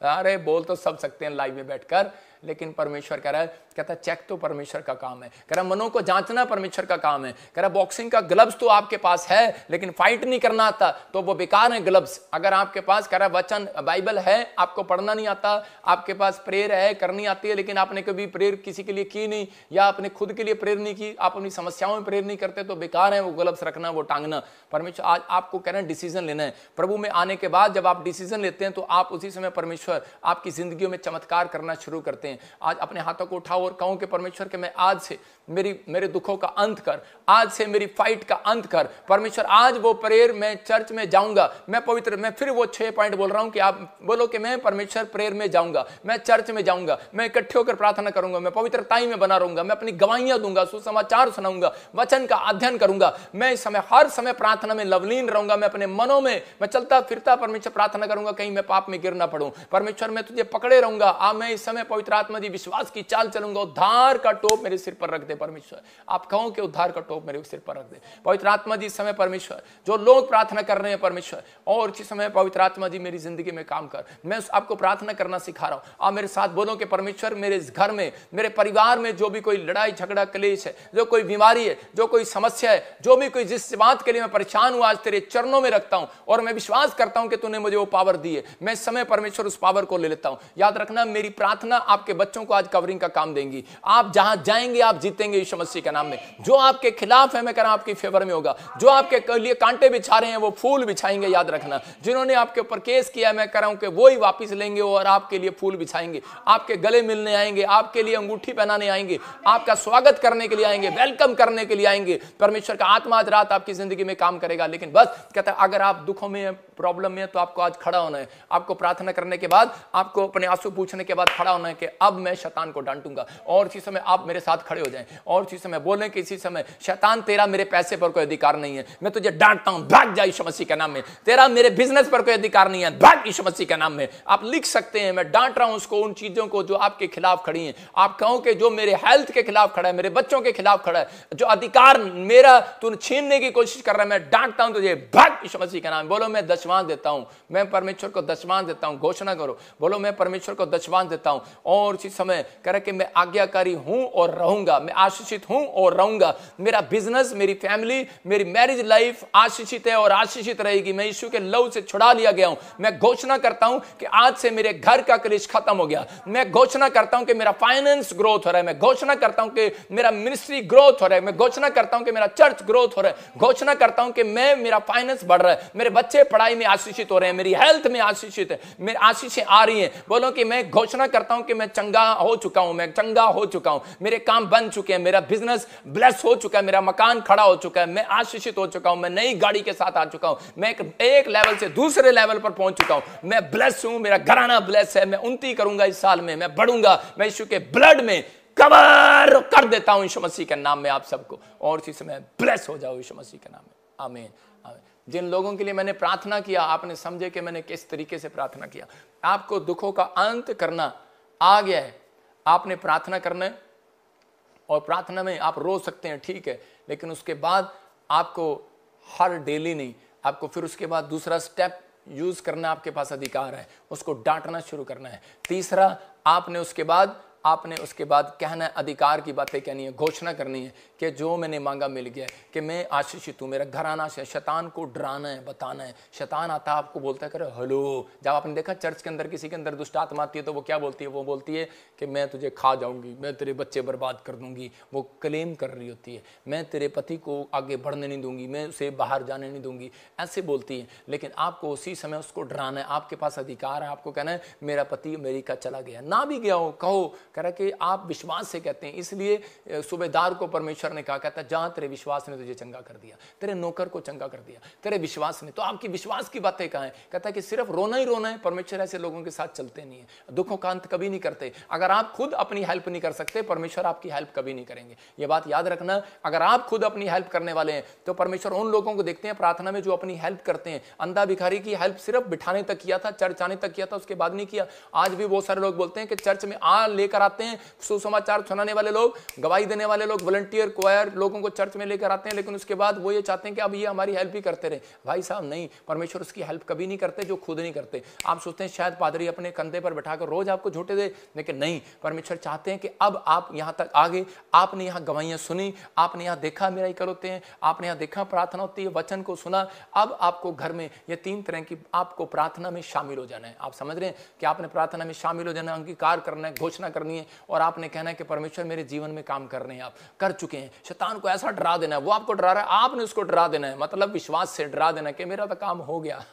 अरे बोल तो सब सकते हैं लाइव में बैठकर, लेकिन परमेश्वर कह रहा है, कहता चेक तो परमेश्वर का काम है, कह रहा मनों को जांचना परमेश्वर का काम है। कह रहा बॉक्सिंग का ग्लव्स तो आपके पास है, लेकिन फाइट नहीं करना आता तो वो बेकार है ग्लव्स। अगर आपके पास कह रहा वचन बाइबल है, आपको पढ़ना नहीं आता, आपके पास प्रेयर है, करनी आती है, लेकिन आपने कभी प्रेयर किसी के लिए की नहीं या आपने खुद के लिए प्रेयर नहीं की, आप अपनी समस्याओं में प्रेयर नहीं करते, तो बेकार है वो ग्लव्स रखना, वो टांगना। परमेश्वर आज आपको कह रहे हैं डिसीजन लेना है। प्रभु में आने के बाद जब आप डिसीजन लेते हैं तो आप उसी समय परमेश्वर आपकी जिंदगियों में चमत्कार करना शुरू करते हैं। आज अपने हाथों को उठाओ और कहो कि परमेश्वर के मैं आज से मेरे दुखों का अंत कर, आज से मेरी फाइट का अंत कर। परमेश्वर आज वो प्रेयर मैं चर्च में जाऊंगा, मैं पवित्र, मैं फिर वो 6 पॉइंट बोल रहा हूं कि आप बोलो कि मैं परमेश्वर प्रेयर में जाऊंगा, मैं चर्च में जाऊंगा, मैं इकट्ठे होकर प्रार्थना करूंगा, मैं पवित्रताई में बना रहूंगा, मैं अपनी गवाहियां दूंगा, सुसमाचार सुनाऊंगा, वचन का अध्ययन करूंगा, मैं इस समय हर समय प्रार्थना में लवलीन रहूंगा, मैं अपने मनों में मैं चलता फिरता परमेश्वर प्रार्थना करूंगा, कहीं मैं पाप में गिर ना पड़ूं। परमेश्वर मैं तुझे पकड़े रहूंगा, मैं इस समय पवित्र आत्मा दी विश्वास की चाल चलूंगा, उद्धार का टोप मेरे सिर पर रख दे परमेश्वर। आप कहो कि उद्धार का टोप मेरे सिर पर रख दे पवित्र आत्मा जी। इस समय परमेश्वर जो लोग प्रार्थना कर रहे हैं परमेश्वर, और इसी समय पवित्र आत्मा जी मेरी जिंदगी में काम कर। मैं आपको प्रार्थना करना सिखा रहा हूं, आप मेरे साथ बोलो कि परमेश्वर मेरे घर में, मेरे परिवार में जो भी कोई लड़ाई झगड़ा क्लेश है, जो कोई बीमारी है, जो कोई समस्या है, जो भी कोई जिस बात के लिए मैं परेशान हूं, आज तेरे चरणों में रखता हूं और मैं विश्वास करता हूं कि तूने मुझे वो पावर दी है। मैं इस समय परमेश्वर उस पावर को ले लेता हूं। याद रखना मेरी प्रार्थना आपके आपके बच्चों को आज कवरिंग का काम देंगी। आप जहां जाएंगे आप जीतेंगे यीशु मसीह के नाम में। जो आपके खिलाफ है मैं कह रहा हूं आपकी फेवर में होगा। जो आपके लिए कांटे बिछा रहे हैं वो फूल बिछाएंगे, याद रखना। जिन्होंने आपके ऊपर केस किया मैं कह रहा हूं कि वो ही वापस लेंगे और आपके लिए फूल बिछाएंगे, आपके गले मिलने आएंगे, आपके लिए अंगूठी पहनाने आएंगे, आपका स्वागत करने के लिए आएंगे, वेलकम करने के लिए आएंगे। परमेश्वर का आत्मा आज रात आपकी जिंदगी में काम करेगा। लेकिन बस कहता है अगर आप दुखों में, प्रॉब्लम में, तो आपको आज खड़ा होना है। आपको प्रार्थना करने के बाद, आपको अपने आंसू पूछने के बाद खड़ा होना है कि अब मैं शैतान को डांटूंगा। और इसी समय आप मेरे साथ खड़े हो जाएं और इसी समय बोलें कि इसी समय शैतान तेरा मेरे पैसे पर कोई अधिकार नहीं है, मैं तुझे डांटता हूं, भाग जा यीशु मसीह के नाम में। तेरा मेरे बिजनेस पर कोई अधिकार नहीं है, भाग यीशु मसीह के नाम में। आप लिख सकते हैं मैं डांट रहा हूं उसको, उन चीजों को जो आपके खिलाफ खड़ी हैं। आप कहो कि जो मेरे हेल्थ के खिलाफ खड़ा है, मेरे बच्चों के खिलाफ खड़ा है, जो अधिकार मेरा तू छीनने की कोशिश कर रहा है, मैं डांटता हूं तुझे, भाग यीशु मसीह के नाम में। बोलो मैं दशवांश देता हूं, मैं परमेश्वर को दशवांश देता हूं। घोषणा करो, बोलो मैं परमेश्वर को दशवांश देता हूं। और इसी समय कह रहे कि मैं आज्ञाकारी हूं और रहूंगा, मैं आशीषित हूं और रहूंगा। मेरा बिजनेस, मेरी फैमिली, मेरी मैरिज लाइफ आशीषित है और आशीषित रहेगी। मैं यीशु के लहू से छुड़ा लिया गया हूं। मैं घोषणा करता हूं कि आज से मेरे घर का क्लेश खत्म हो गया। मैं घोषणा करता हूं कि मेरा फाइनेंस ग्रोथ हो रहा है। मैं घोषणा करता हूं कि मेरा मिनिस्ट्री ग्रोथ हो रहा है। मैं घोषणा करता हूं कि मेरा चर्च ग्रोथ हो रहा है। घोषणा करता हूं कि मेरा फाइनेंस बढ़ रहा है, मेरे बच्चे पढ़ाई में आशीषित हो रहे हैं, मेरी हेल्थ में आशीषित है, मेरी आशीषें आ रही हैं। बोलो कि मैं घोषणा करता हूं कि मैं चंगा हो चुका हूं, मैं चंगा हो चुका हूं, मेरे काम बन चुके हैं, मेरा बिजनेस ब्लेस हो चुका है, मेरा मकान खड़ा हो चुका है, मैं आशीषित हो चुका हूं, मैं नई गाड़ी के साथ आ चुका हूं, मैं एक लेवल से दूसरे लेवल पर पहुंच चुका हूं, मैं ब्लेस हूं, मेरा घराना ब्लेस है, मैं उन्नति करूंगा इस साल में, मैं बढ़ूंगा, मैं यीशु के ब्लड में कवर कर देता हूं यीशु मसीह के नाम में आप सबको। और इसी समय ब्लेस हो जाओ यीशु मसीह के नाम में। आमीन। जिन लोगों के लिए मैंने प्रार्थना किया, आपने समझे कि मैंने किस तरीके से प्रार्थना किया। आपको दुखों का अंत करना आ गया है, आपने प्रार्थना करना है। और प्रार्थना में आप रो सकते हैं, ठीक है, लेकिन उसके बाद आपको हर डेली नहीं, आपको फिर उसके बाद दूसरा स्टेप यूज करना, आपके पास अधिकार है, उसको डांटना शुरू करना है। तीसरा, आपने उसके बाद कहना है, अधिकार की बातें कहनी है, घोषणा करनी है कि जो मैंने मांगा मिल गया है, कि मैं आशीषित हूँ, मेरा घराना से। शैतान को डराना है, बताना है। शैतान आता है आपको बोलता है करे हेलो। जब आपने देखा चर्च के अंदर किसी के अंदर दुष्ट आत्मा आती है तो वो क्या बोलती है? वो बोलती है कि मैं तुझे खा जाऊंगी, मैं तेरे बच्चे बर्बाद कर दूंगी। वो क्लेम कर रही होती है, मैं तेरे पति को आगे बढ़ने नहीं दूंगी, मैं उसे बाहर जाने नहीं दूंगी, ऐसे बोलती है। लेकिन आपको उसी समय उसको डराना है। आपके पास अधिकार है, आपको कहना है मेरा पति अमेरिका चला गया, ना भी गया हो कहो, कह रहा कि आप विश्वास से कहते हैं। इसलिए सूबेदार को परमेश्वर ने कहा, कहता जहां तेरे विश्वास ने तुझे चंगा कर दिया, तेरे नौकर को चंगा कर दिया, तेरे विश्वास ने। तो आपकी विश्वास की बातें कहां है? कहता है कि सिर्फ रोना ही रोना है। परमेश्वर ऐसे लोगों के साथ चलते नहीं है, दुखों का अंत कभी नहीं करते। अगर आप खुद अपनी हेल्प नहीं कर सकते, परमेश्वर आपकी हेल्प कभी नहीं करेंगे। ये बात याद रखना। अगर आप खुद अपनी हेल्प करने वाले हैं तो परमेश्वर उन लोगों को देखते हैं प्रार्थना में जो अपनी हेल्प करते हैं। अंधा भिखारी की हेल्प सिर्फ बिठाने तक किया था, चर्च आने तक किया था, उसके बाद नहीं किया। आज भी बहुत सारे लोग बोलते हैं कि चर्च में लेकर आते हैं, सुसमाचार सुनाने वाले लोग, गवाही देने वाले लोग, वॉलंटियर क्वायर लोगों को चर्च में लेकर आते हैं, लेकिन उसके बाद वो ये चाहते हैं कि अब ये हमारी हेल्प ही करते रहे। भाई साहब नहीं, परमेश्वर उसकी हेल्प कभी नहीं करते जो खुद नहीं करते। आप सोचते हैं शायद पादरी अपने कंधे पर बैठाकर रोज आपको झूठे दे, लेकिन नहीं, परमेश्वर चाहते हैं कि अब आप यहां तक आ गए, आपने यहां गवाहियां सुनी, आपने यहां देखा मिराकल होते हैं, आपने यहां देखा प्रार्थना होती है, वचन को सुना। अब आपको घर में ये 3 तरह की आपको प्रार्थना में शामिल हो जाना है। आप समझ रहे हैं कि आपने प्रार्थना में शामिल हो जाना है, अंगीकार करना है, घोषणा करनी है, और आपने कहना है कि परमेश्वर मेरे जीवन में काम कर रहे हैं, आप कर चुके हैं। शैतान को ऐसा डरा देना है, वो आपको डरा रहा है, आपने उसको डरा देना है, मतलब विश्वास से डरा देना कि मेरा तो काम हो गया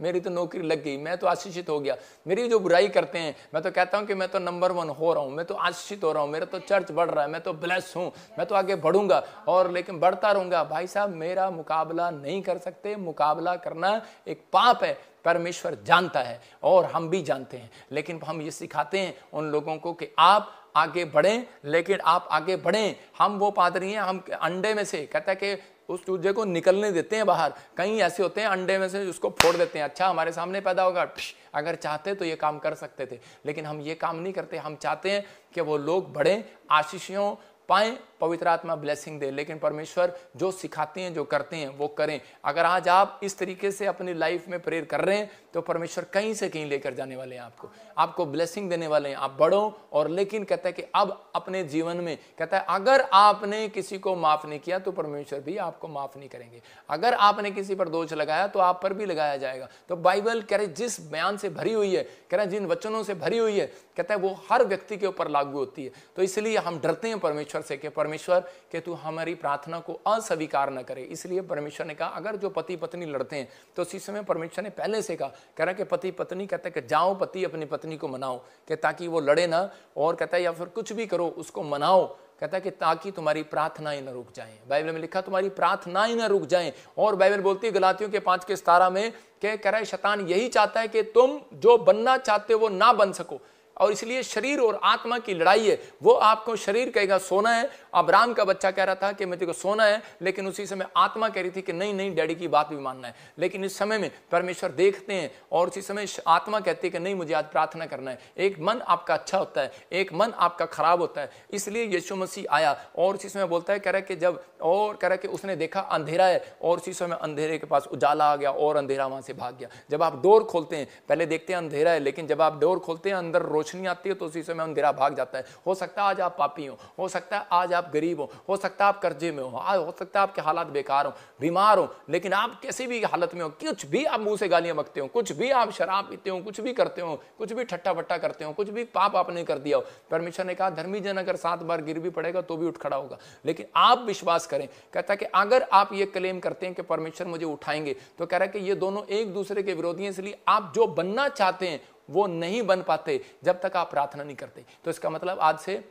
मेरी तो नौकरी लग गई, मैं तो आशीषित हो गया। मेरी जो बुराई करते हैं, मैं तो कहता हूं कि मैं तो नंबर 1 हो रहा हूं, मैं तो आशीषित हो रहा हूं, मेरा तो चर्च बढ़ रहा है, मैं तो ब्लेस हूं, मैं तो आगे बढ़ूंगा और लेकिन बढ़ता रहूंगा। भाई साहब, मेरा मुकाबला नहीं कर सकते। मुकाबला करना एक पाप है, परमेश्वर जानता है और हम भी जानते हैं। लेकिन हम ये सिखाते हैं उन लोगों को कि आप आगे बढ़ें, लेकिन आप आगे बढ़ें। हम वो पादरी हैं, हम अंडे में से कहता है कि उस चूजे को निकलने देते हैं बाहर। कहीं ऐसे होते हैं अंडे में से उसको फोड़ देते हैं, अच्छा हमारे सामने पैदा होगा। अगर चाहते तो ये काम कर सकते थे, लेकिन हम ये काम नहीं करते। हम चाहते हैं कि वो लोग बढ़ें, आशीषों पाएं, पवित्र आत्मा ब्लेसिंग दे, लेकिन परमेश्वर जो सिखाते हैं, जो करते हैं वो करें। अगर आज आप इस तरीके से अपनी लाइफ में प्रेयर कर रहे हैं तो परमेश्वर कहीं से कहीं लेकर जाने वाले हैं, आपको ब्लेसिंग देने वाले हैं। आप बढ़ो। और लेकिन कहता है कि अब अपने जीवन में कहता है अगर आपने किसी को माफ नहीं किया तो परमेश्वर भी आपको माफ नहीं करेंगे। अगर आपने किसी पर दोष लगाया तो आप पर भी लगाया जाएगा। तो बाइबल कह रहे जिस बयान से भरी हुई है, कह रहे जिन वचनों से भरी हुई है, कहता है वो हर व्यक्ति के ऊपर लागू होती है। तो इसलिए हम डरते हैं परमेश्वर से कि परमेश्वर कि तू हमारी प्रार्थना को अस्वीकार न करे। इसलिए परमेश्वर ने कहा अगर जो पति पत्नी लड़ते हैं तो उसी समय परमेश्वर ने पहले से कहा, कह रहा है कि पति पत्नी, कहता है कि जाओ पति अपनी पत्नी को मनाओ कि ताकि वो लड़े ना, और कहता है या फिर कुछ भी करो उसको मनाओ, कहता है कि ताकि तुम्हारी प्रार्थनाएं न रुक जाएं। बाइबल में लिखा तुम्हारी प्रार्थनाएं न रुक जाएं। और बाइबल बोलती है गलातियों के 5:17 में कि कह रहा है शैतान यही चाहता है कि तुम जो बनना चाहते हो वो ना बन सको, और इसलिए शरीर और आत्मा की लड़ाई है। वो आपको शरीर कहेगा सोना है, अब्राहम का बच्चा कह रहा था कि मैं तेरे को सोना है, लेकिन उसी समय आत्मा कह रही थी कि नहीं नहीं डैडी की बात भी मानना है। लेकिन इस समय में परमेश्वर देखते हैं और उसी समय आत्मा कहती है कि नहीं मुझे आज प्रार्थना करना है। एक मन आपका अच्छा होता है, एक मन आपका खराब होता है। इसलिए यीशु मसीह आया और उसी समय बोलता है, कह रहा है कि जब, और कह रहा है कि उसने देखा अंधेरा है और उसी समय अंधेरे के पास उजाला आ गया और अंधेरा वहां से भाग गया। जब आप डोर खोलते हैं, पहले देखते हैं अंधेरा है, लेकिन जब आप डोर खोलते हैं अंदर रोशनी आती है तो उसी समय अंधेरा भाग जाता है। हो सकता है आज आप पापी हो सकता है आज आप गरीब हो सकता है आप कर्जे में हो सकता है आपके हालात बेकार हो, बीमार हो, लेकिन आप किसी भी हालत में हो, कुछ भी आप मुंह से गालियां बकते हो, कुछ भी आप शराब पीते हो, कुछ भी करते हो, कुछ भी ठट्टा बट्टा करते हो, कुछ भी पाप आपने कर दिया हो, परमेश्वर ने कहा धर्मी जन अगर 7 बार गिर भी पड़ेगा तो भी उठ खड़ा होगा। लेकिन आप विश्वास करें, कहता है कि अगर आप ये क्लेम करते हैं कि परमेश्वर मुझे उठाएंगे, तो कह रहा है कि ये दोनों एक दूसरे के विरोधी हैं। इसलिए आप जो बनना चाहते हैं वो नहीं बन पाते जब तक आप प्रार्थना नहीं करते। तो इसका मतलब आज से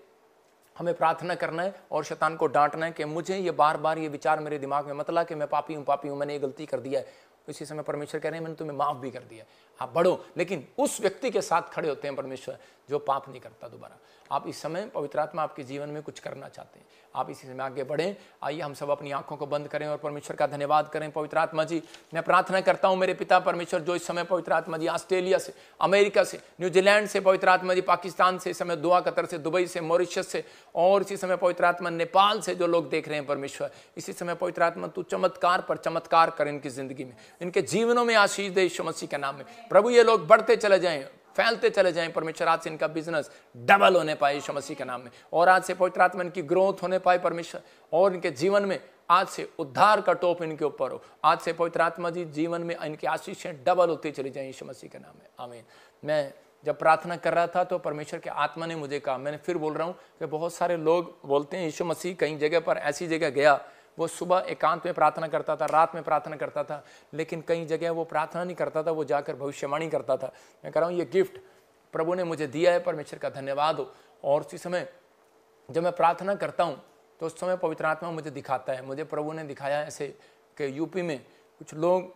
हमें प्रार्थना करना है और शैतान को डांटना है कि मुझे ये बार बार ये विचार मेरे दिमाग में मत ला कि मैं पापी हूं, मैंने ये गलती कर दिया है। इसी समय परमेश्वर कह रहे हैं मैंने तुम्हें माफ भी कर दिया। आप बढ़ो, लेकिन उस व्यक्ति के साथ खड़े होते हैं परमेश्वर जो पाप नहीं करता दोबारा। आप इस समय पवित्र आत्मा आपके जीवन में कुछ करना चाहते हैं, आप इसी समय आगे बढ़ें। आइए हम सब अपनी आंखों को बंद करें और परमेश्वर का धन्यवाद करें। पवित्र आत्मा जी, मैं प्रार्थना करता हूं मेरे पिता परमेश्वर, जो इस समय पवित्र आत्मा जी ऑस्ट्रेलिया से, अमेरिका से, न्यूजीलैंड से, पवित्र आत्मा जी पाकिस्तान से, इस समय दुआ कतर से, दुबई से, मॉरिशस से, और इसी समय पवित्र आत्मा नेपाल से जो लोग देख रहे हैं परमेश्वर, इसी समय पवित्र आत्मा तू चमत्कार पर चमत्कार कर इनकी जिंदगी में, इनके जीवनों में आशीष दे यीशु मसीह के नाम में। प्रभु ये लोग बढ़ते चले जाएं, फैलते चले जाएं परमेश्वर। आज से इनका बिजनेस डबल होने पाए यीशु मसीह के नाम में, और आज से पवित्र आत्मा इनकी ग्रोथ होने पाए परमेश्वर, और इनके जीवन में आज से उद्धार का टोप इनके ऊपर हो। आज से पवित्र आत्मा जी जीवन में इनकी आशीषें डबल होती चली जाएं यीशु मसीह के नाम में, आमीन। मैं जब प्रार्थना कर रहा था तो परमेश्वर के आत्मा ने मुझे कहा, मैंने फिर बोल रहा हूँ कि बहुत सारे लोग बोलते हैं यीशु मसीह कई जगह पर ऐसी जगह गया, वो सुबह एकांत में प्रार्थना करता था, रात में प्रार्थना करता था, लेकिन कई जगह वो प्रार्थना नहीं करता था, वो जाकर भविष्यवाणी करता था। मैं कह रहा हूँ ये गिफ्ट प्रभु ने मुझे दिया है, परमेश्वर का धन्यवाद हो। और उसी समय जब मैं प्रार्थना करता हूँ तो उस समय पवित्र आत्मा मुझे दिखाता है। मुझे प्रभु ने दिखाया ऐसे कि यूपी में कुछ लोग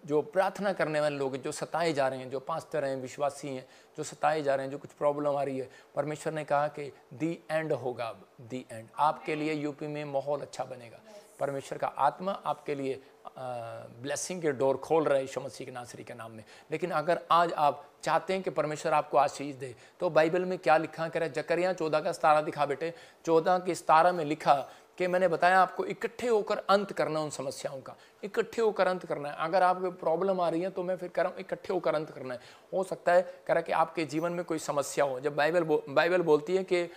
जो प्रार्थना करने वाले लोग हैं, जो सताए जा रहे हैं, जो पास्टर हैं, विश्वासी हैं, जो सताए जा रहे हैं, जो कुछ प्रॉब्लम आ रही है, परमेश्वर ने कहा कि दी एंड होगा, अब दी एंड। आपके लिए यूपी में माहौल अच्छा बनेगा। परमेश्वर का आत्मा आपके लिए ब्लेसिंग के डोर खोल रहा है यीशु मसीह के नासरी के नाम में। लेकिन अगर आज आप चाहते हैं कि परमेश्वर आपको आशीष दे, तो बाइबल में क्या लिखा कर जकरिया 14:17 दिखा बेटे। 14:17 में लिखा कि मैंने बताया आपको इकट्ठे होकर अंत करना, उन समस्याओं का इकट्ठे होकर अंत करना है। अगर आपको प्रॉब्लम आ रही है तो मैं फिर कह रहा हूँ इकट्ठे होकर अंत करना है। हो सकता है कह रहा कि आपके जीवन में कोई समस्या हो। जब बाइबल बोलती है कि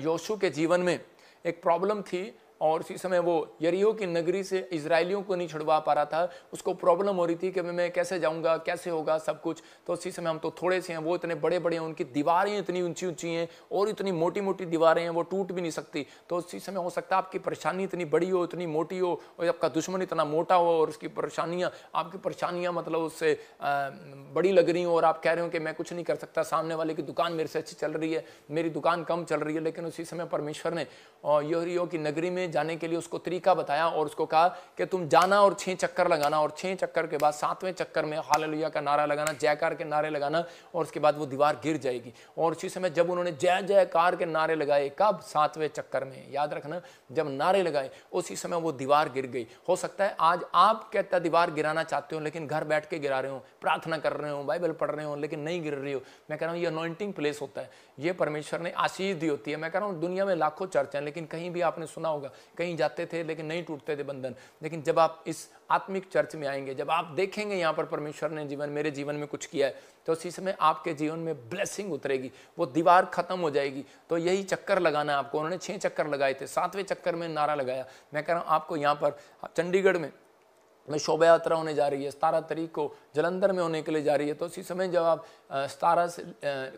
योशू के जीवन में एक प्रॉब्लम थी और उसी समय वो यरीहो की नगरी से इजराइलियों को नहीं छुड़वा पा रहा था, उसको प्रॉब्लम हो रही थी कि मैं कैसे जाऊंगा, कैसे होगा सब कुछ। तो उसी समय हम तो थोड़े से हैं, वो इतने बड़े बड़े हैं, उनकी दीवारें इतनी ऊंची ऊंची हैं और इतनी मोटी मोटी दीवारें हैं, वो टूट भी नहीं सकती। तो उसी समय हो सकता है आपकी परेशानी इतनी बड़ी हो, इतनी मोटी हो, और आपका दुश्मन इतना मोटा हो और उसकी परेशानियाँ, आपकी परेशानियाँ मतलब उससे बड़ी लग रही हो और आप कह रहे हो कि मैं कुछ नहीं कर सकता, सामने वाले की दुकान मेरे से अच्छी चल रही है, मेरी दुकान कम चल रही है। लेकिन उसी समय परमेश्वर ने यरीहो की नगरी में में जाने के लिए उसको तरीका बताया और उसको कहा कि तुम जाना और 6 चक्कर लगाना, और 6 चक्कर के बाद 7वें चक्कर में हालेलुया का नारा लगाना, जयकार के नारे लगाना, और उसके बाद वो दीवार गिर जाएगी। और उसी समय जब उन्होंने जय जयकार के नारे लगाए, कब? 7वें चक्कर में, याद रखना, जब नारे लगाए उसी समय वो दीवार गिर गई। हो सकता है आज आप कहता दीवार गिराना चाहते हो लेकिन घर बैठ के गिरा रहे हो, प्रार्थना कर रहे हो, बाइबल पढ़ रहे हो, लेकिन नहीं गिर रही हो। मैं कह रहा हूँ ये अनॉइंटिंग प्लेस होता है, ये परमेश्वर ने आशीष दी होती है। मैं कह रहा हूँ दुनिया में लाखों चर्च हैं, लेकिन कहीं भी आपने सुना होगा कहीं जाते थे लेकिन नहीं टूटते थे बंधन। लेकिन जब आप इस आत्मिक चर्च में आएंगे, जब आप देखेंगे यहाँ पर परमेश्वर ने मेरे जीवन में कुछ किया है, तो उसी समय आपके जीवन में ब्लेसिंग उतरेगी, वो दीवार खत्म हो जाएगी। तो यही चक्कर लगाना है आपको। उन्होंने 6 चक्कर लगाए थे, 7वें चक्कर में नारा लगाया। मैं कह रहा हूँ आपको यहाँ पर चंडीगढ़ में शोभा यात्रा होने जा रही है, 17 तारीख को जलंधर में होने के लिए जा रही है। तो उसी समय जब आप 17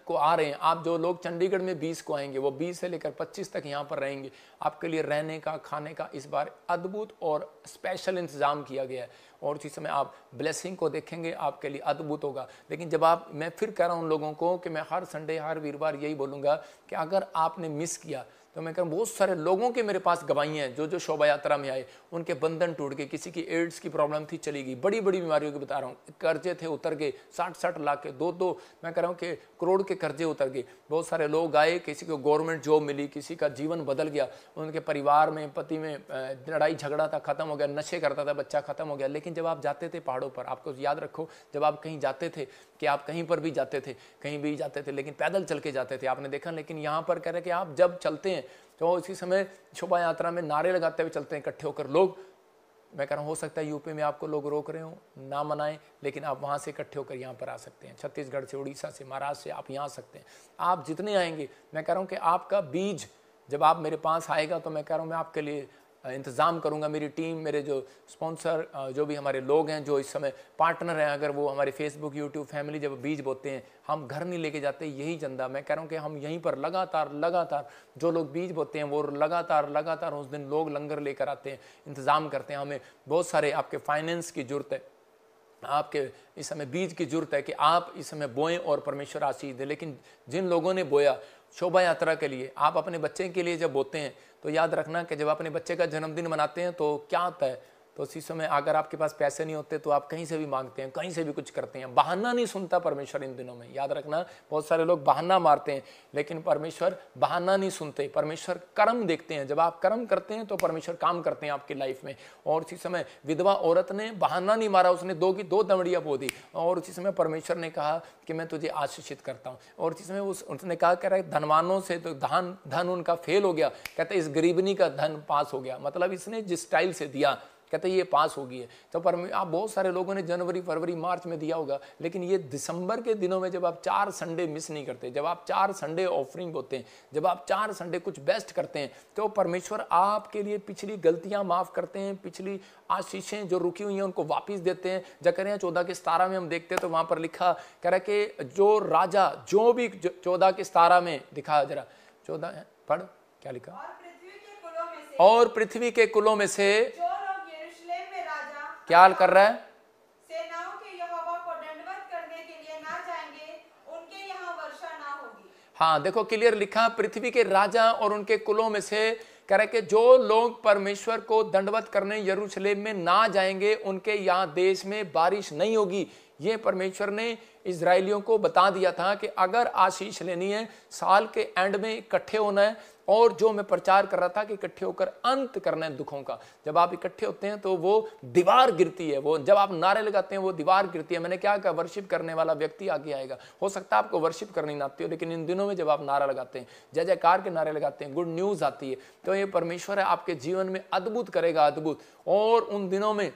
को आ रहे हैं, आप जो लोग चंडीगढ़ में 20 को आएंगे, वो 20 से लेकर 25 तक यहाँ पर रहेंगे। आपके लिए रहने का, खाने का इस बार अद्भुत और स्पेशल इंतजाम किया गया है, और उसी समय आप ब्लेसिंग को देखेंगे, आपके लिए अद्भुत होगा। लेकिन जब आप, मैं फिर कह रहा हूँ उन लोगों को कि मैं हर संडे हर वीरवार यही बोलूँगा कि अगर आपने मिस किया तो मैं कह रहा हूँ बहुत सारे लोगों के मेरे पास गवाहियाँ हैं, जो शोभा यात्रा में आए, उनके बंधन टूट गए, किसी की एड्स की प्रॉब्लम थी चली गई, बड़ी बड़ी बीमारियों की बता रहा हूँ, कर्जे थे उतर गए, 60-60 लाख के, 2-2 मैं कह रहा हूँ कि करोड़ के कर्जे उतर गए। बहुत सारे लोग आए, किसी को गवर्नमेंट जॉब मिली, किसी का जीवन बदल गया, उनके परिवार में, पति में लड़ाई झगड़ा था, खत्म हो गया, नशे करता था बच्चा, खत्म हो गया। लेकिन जब आप जाते थे पहाड़ों पर, आपको याद रखो जब आप कहीं जाते थे, कि आप कहीं पर भी जाते थे, कहीं भी जाते थे, लेकिन पैदल चल के जाते थे, आपने देखा। लेकिन यहाँ पर कह रहे कि आप जब चलते हैं तो इसी समय शोभा यात्रा में नारे लगाते हुए चलते हैं इकट्ठे होकर लोग। मैं कह रहा हूँ हो सकता है यूपी में आपको लोग रोक रहे हो, ना मनाएं, लेकिन आप वहाँ से इकट्ठे होकर यहाँ पर आ सकते हैं। छत्तीसगढ़ से, उड़ीसा से, महाराष्ट्र से आप यहाँ आ सकते हैं। आप जितने आएंगे, मैं कह रहा हूँ कि आपका बीज जब आप मेरे पास आएगा तो मैं कह रहा हूँ मैं आपके लिए इंतज़ाम करूंगा। मेरी टीम, मेरे जो स्पॉन्सर, जो भी हमारे लोग हैं, जो इस समय पार्टनर हैं, अगर वो हमारे फेसबुक, यूट्यूब फैमिली जब बीज बोते हैं, हम घर नहीं लेके जाते, यही चंदा। मैं कह रहा हूँ कि हम यहीं पर लगातार जो लोग बीज बोते हैं वो लगातार उस दिन लोग लंगर लेकर आते हैं, इंतज़ाम करते हैं। हमें बहुत सारे आपके फाइनेंस की ज़रूरत है, आपके इस समय बीज की जरूरत है कि आप इस समय बोएं और परमेश्वर आशीष दे। लेकिन जिन लोगों ने बोया शोभा यात्रा के लिए, आप अपने बच्चे के लिए जब बोते हैं तो याद रखना कि जब अपने बच्चे का जन्मदिन मनाते हैं तो क्या होता है, तो उसी समय अगर आपके पास पैसे नहीं होते तो आप कहीं से भी मांगते हैं, कहीं से भी कुछ करते हैं। बहाना नहीं सुनता परमेश्वर इन दिनों में, याद रखना। बहुत सारे लोग बहाना मारते हैं, लेकिन परमेश्वर बहाना नहीं सुनते, परमेश्वर कर्म देखते हैं। जब आप कर्म करते हैं तो परमेश्वर काम करते हैं आपकी लाइफ में। और उसी समय विधवा औरत ने बहाना नहीं मारा, उसने 2 की 2 दमड़ियाँ बो दी, और उसी समय परमेश्वर ने कहा कि मैं तुझे आशीषित करता हूँ। और उसी समय उसने कहा, कह रहा है धनवानों से तो धन उनका फेल हो गया, कहते इस गरीबनी का धन पास हो गया। मतलब इसने जिस स्टाइल से दिया, कहते ये पास हो गई है। तो आप बहुत सारे लोगों ने जनवरी, फरवरी, मार्च में दिया होगा, लेकिन ये दिसंबर के दिनों में जब आप 4 संडे मिस नहीं करते, जब आप 4 संडे ऑफरिंग होते हैं, जब आप 4 संडे कुछ बेस्ट करते हैं, तो परमेश्वर आपके लिए पिछली गलतियां माफ करते हैं, पिछली आशीषें जो रुकी हुई हैं उनको वापस देते हैं। जकरिया 14:17 में हम देखते हैं तो वहां पर लिखा, कह रहा कि जो राजा, जो भी 14:17 में दिखा, जरा 14 पढ़, क्या लिखा, और पृथ्वी के कुलों में से क्या कर रहा है, सेनाओं के यहोवा को दंडवत करने के लिए ना जाएंगे, उनके यहाँ वर्षा ना होगी। हाँ देखो क्लियर लिखा, पृथ्वी के राजा और उनके कुलों में से, कह रहे कि जो लोग परमेश्वर को दंडवत करने यरूशलेम में ना जाएंगे, उनके यहाँ देश में बारिश नहीं होगी। ये परमेश्वर ने इजराइलियों को बता दिया था कि अगर आशीष लेनी है, साल के एंड में इकट्ठे होना है। और जो मैं प्रचार कर रहा था कि इकट्ठे होकर अंत करना है दुखों का। जब आप इकट्ठे होते हैं तो वो दीवार गिरती है, वो जब आप नारे लगाते हैं वो दीवार गिरती है। मैंने क्या कहा, वर्शिप करने वाला व्यक्ति आगे आएगा। हो सकता है आपको वर्शिप करनी ना आती हो, लेकिन इन दिनों में जब आप नारा लगाते हैं, जय जयकार के नारे लगाते हैं, गुड न्यूज आती है, तो ये परमेश्वर है आपके जीवन में अद्भुत करेगा, अद्भुत। और उन दिनों में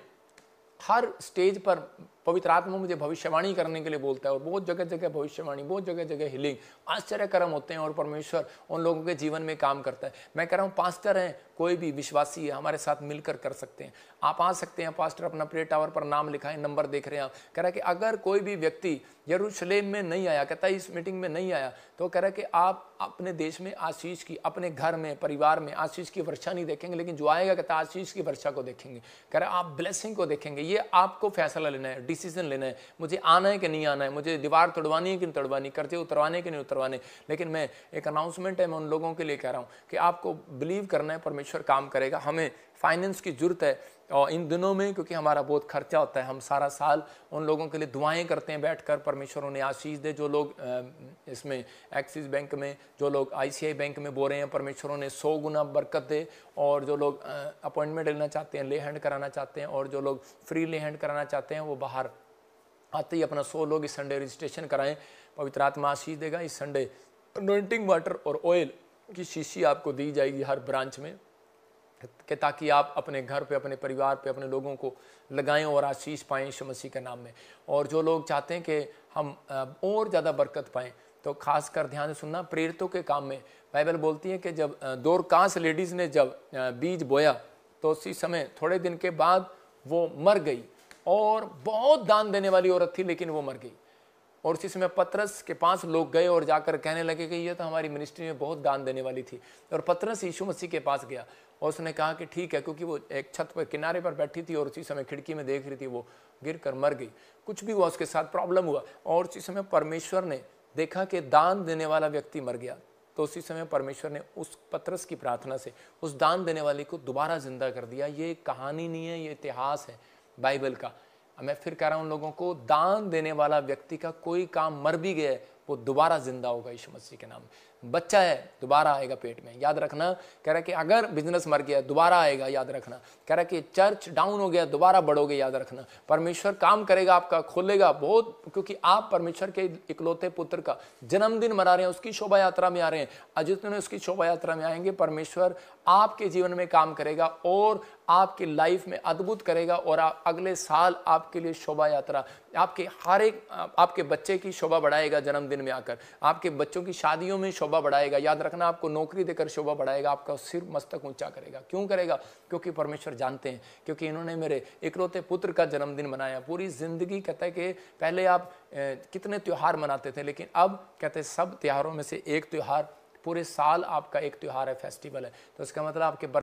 हर स्टेज पर पवित्र आत्मा मुझे भविष्यवाणी करने के लिए बोलता है, और बहुत जगह जगह भविष्यवाणी, बहुत जगह जगह हीलिंग, आश्चर्य कर्म होते हैं, और परमेश्वर उन लोगों के जीवन में काम करता है। मैं कह रहा हूँ पास्टर हैं, कोई भी विश्वासी है, हमारे साथ मिलकर कर सकते हैं। आप आ सकते हैं, पास्टर अपना प्रे टावर पर नाम लिखा है, नंबर देख रहे हैं आप। कह रहा है कि अगर कोई भी व्यक्ति यरूशलेम में नहीं आया, कहता है इस मीटिंग में नहीं आया, तो कह रहा है कि आप अपने देश में आशीष की, अपने घर में, परिवार में आशीष की वर्षा नहीं देखेंगे, लेकिन जो आएगा कहता है आशीष की वर्षा को देखेंगे। कह रहा है आप ब्लेसिंग को देखेंगे। ये आपको फैसला लेना है, डिसीजन लेना है, मुझे आना है कि नहीं आना है, मुझे दीवार तोड़वानी है कि नहीं तोड़वानी, कर्जे उतरवाने कि नहीं उतरवाने। लेकिन मैं एक अनाउंसमेंट है, मैं उन लोगों के लिए कह रहा हूँ कि आपको बिलीव करना है, परमेश्वर काम करेगा। हमें फाइनेंस की जरूरत है और इन दिनों में, क्योंकि हमारा बहुत खर्चा होता है, हम सारा साल उन लोगों के लिए दुआएं करते हैं बैठकर, परमेश्वर उन्हें आशीष दे। जो लोग इसमें एक्सिस बैंक में, जो लोग ICI बैंक में बो रहे हैं, परमेश्वर उन्हें 100 गुना बरकत दे। और जो लोग अपॉइंटमेंट लेना चाहते हैं, ले हैंड कराना चाहते हैं, और जो लोग फ्री ले हैंड कराना चाहते हैं, वो बाहर आते ही अपना 100 लोग इस संडे रजिस्ट्रेशन कराएं। पवित्र आत्मा आशीष देगा। इस संडे अनॉइंटिंग वाटर और ऑयल की शीशी आपको दी जाएगी हर ब्रांच में, कि ताकि आप अपने घर पे, अपने परिवार पे, अपने लोगों को लगाएं और आशीष पाएं यीशु मसीह के नाम में। और जो लोग चाहते हैं कि हम और ज़्यादा बरकत पाएं, तो खासकर ध्यान से सुनना, प्रेरितों के काम में बाइबल बोलती है कि जब दोरकास लेडीज़ ने जब बीज बोया, तो उसी समय थोड़े दिन के बाद वो मर गई, और बहुत दान देने वाली औरत थी, लेकिन वो मर गई। और उसी समय पतरस के पास लोग गए और जाकर कहने लगे कि ये तो हमारी मिनिस्ट्री में बहुत दान देने वाली थी। और पतरस यीशु मसीह के पास गया और उसने कहा कि ठीक है, क्योंकि वो एक छत पर किनारे पर बैठी थी और उसी समय खिड़की में देख रही थी, वो गिर कर मर गई। कुछ भी हुआ, उसके साथ प्रॉब्लम हुआ, और उसी समय परमेश्वर ने देखा कि दान देने वाला व्यक्ति मर गया। तो उसी समय परमेश्वर ने उस पतरस की प्रार्थना से उस दान देने वाले को दोबारा जिंदा कर दिया। ये कहानी नहीं है, ये इतिहास है बाइबल का। मैं फिर कह रहा हूं उन लोगों को, दान देने वाला व्यक्ति का कोई काम मर भी गया है, वो दोबारा जिंदा होगा यीशु मसीह के नाम में। बच्चा है, दोबारा आएगा पेट में, याद रखना। कह रहा कि अगर बिजनेस मर गया, दोबारा आएगा, याद रखना। कह रहा कि चर्च डाउन हो गया, दोबारा बढ़ोगे, याद रखना। परमेश्वर काम करेगा, आपका खोलेगा बहुत, क्योंकि आप परमेश्वर के इकलौते पुत्र का जन्मदिन मना रहे हैं, उसकी शोभा यात्रा में आ रहे हैं। जितने उसकी शोभा यात्रा में आएंगे, परमेश्वर आपके जीवन में काम करेगा और आपकी लाइफ में अद्भुत करेगा। और अगले साल आपके लिए शोभा यात्रा, आपके हर एक, आपके बच्चे की शोभा बढ़ाएगा जन्मदिन में आकर, आपके बच्चों की शादियों में शोभा बढ़ाएगा, याद रखना। आपको नौकरी देकर शोभा बढ़ाएगा, आपका सिर मस्तक ऊंचा करेगा। क्यों करेगा? क्योंकि परमेश्वर जानते हैं, क्योंकि इन्होंने मेरे इकलौते पुत्र का जन्मदिन मनाया। पूरी जिंदगी कहता है कि पहले आप कितने त्योहार मनाते थे, लेकिन अब कहते हैं सब त्योहारों में से एक त्योहार, पूरे साल आपका एक त्योहार है, फेस्टिवल है। तो इसका मतलब आपके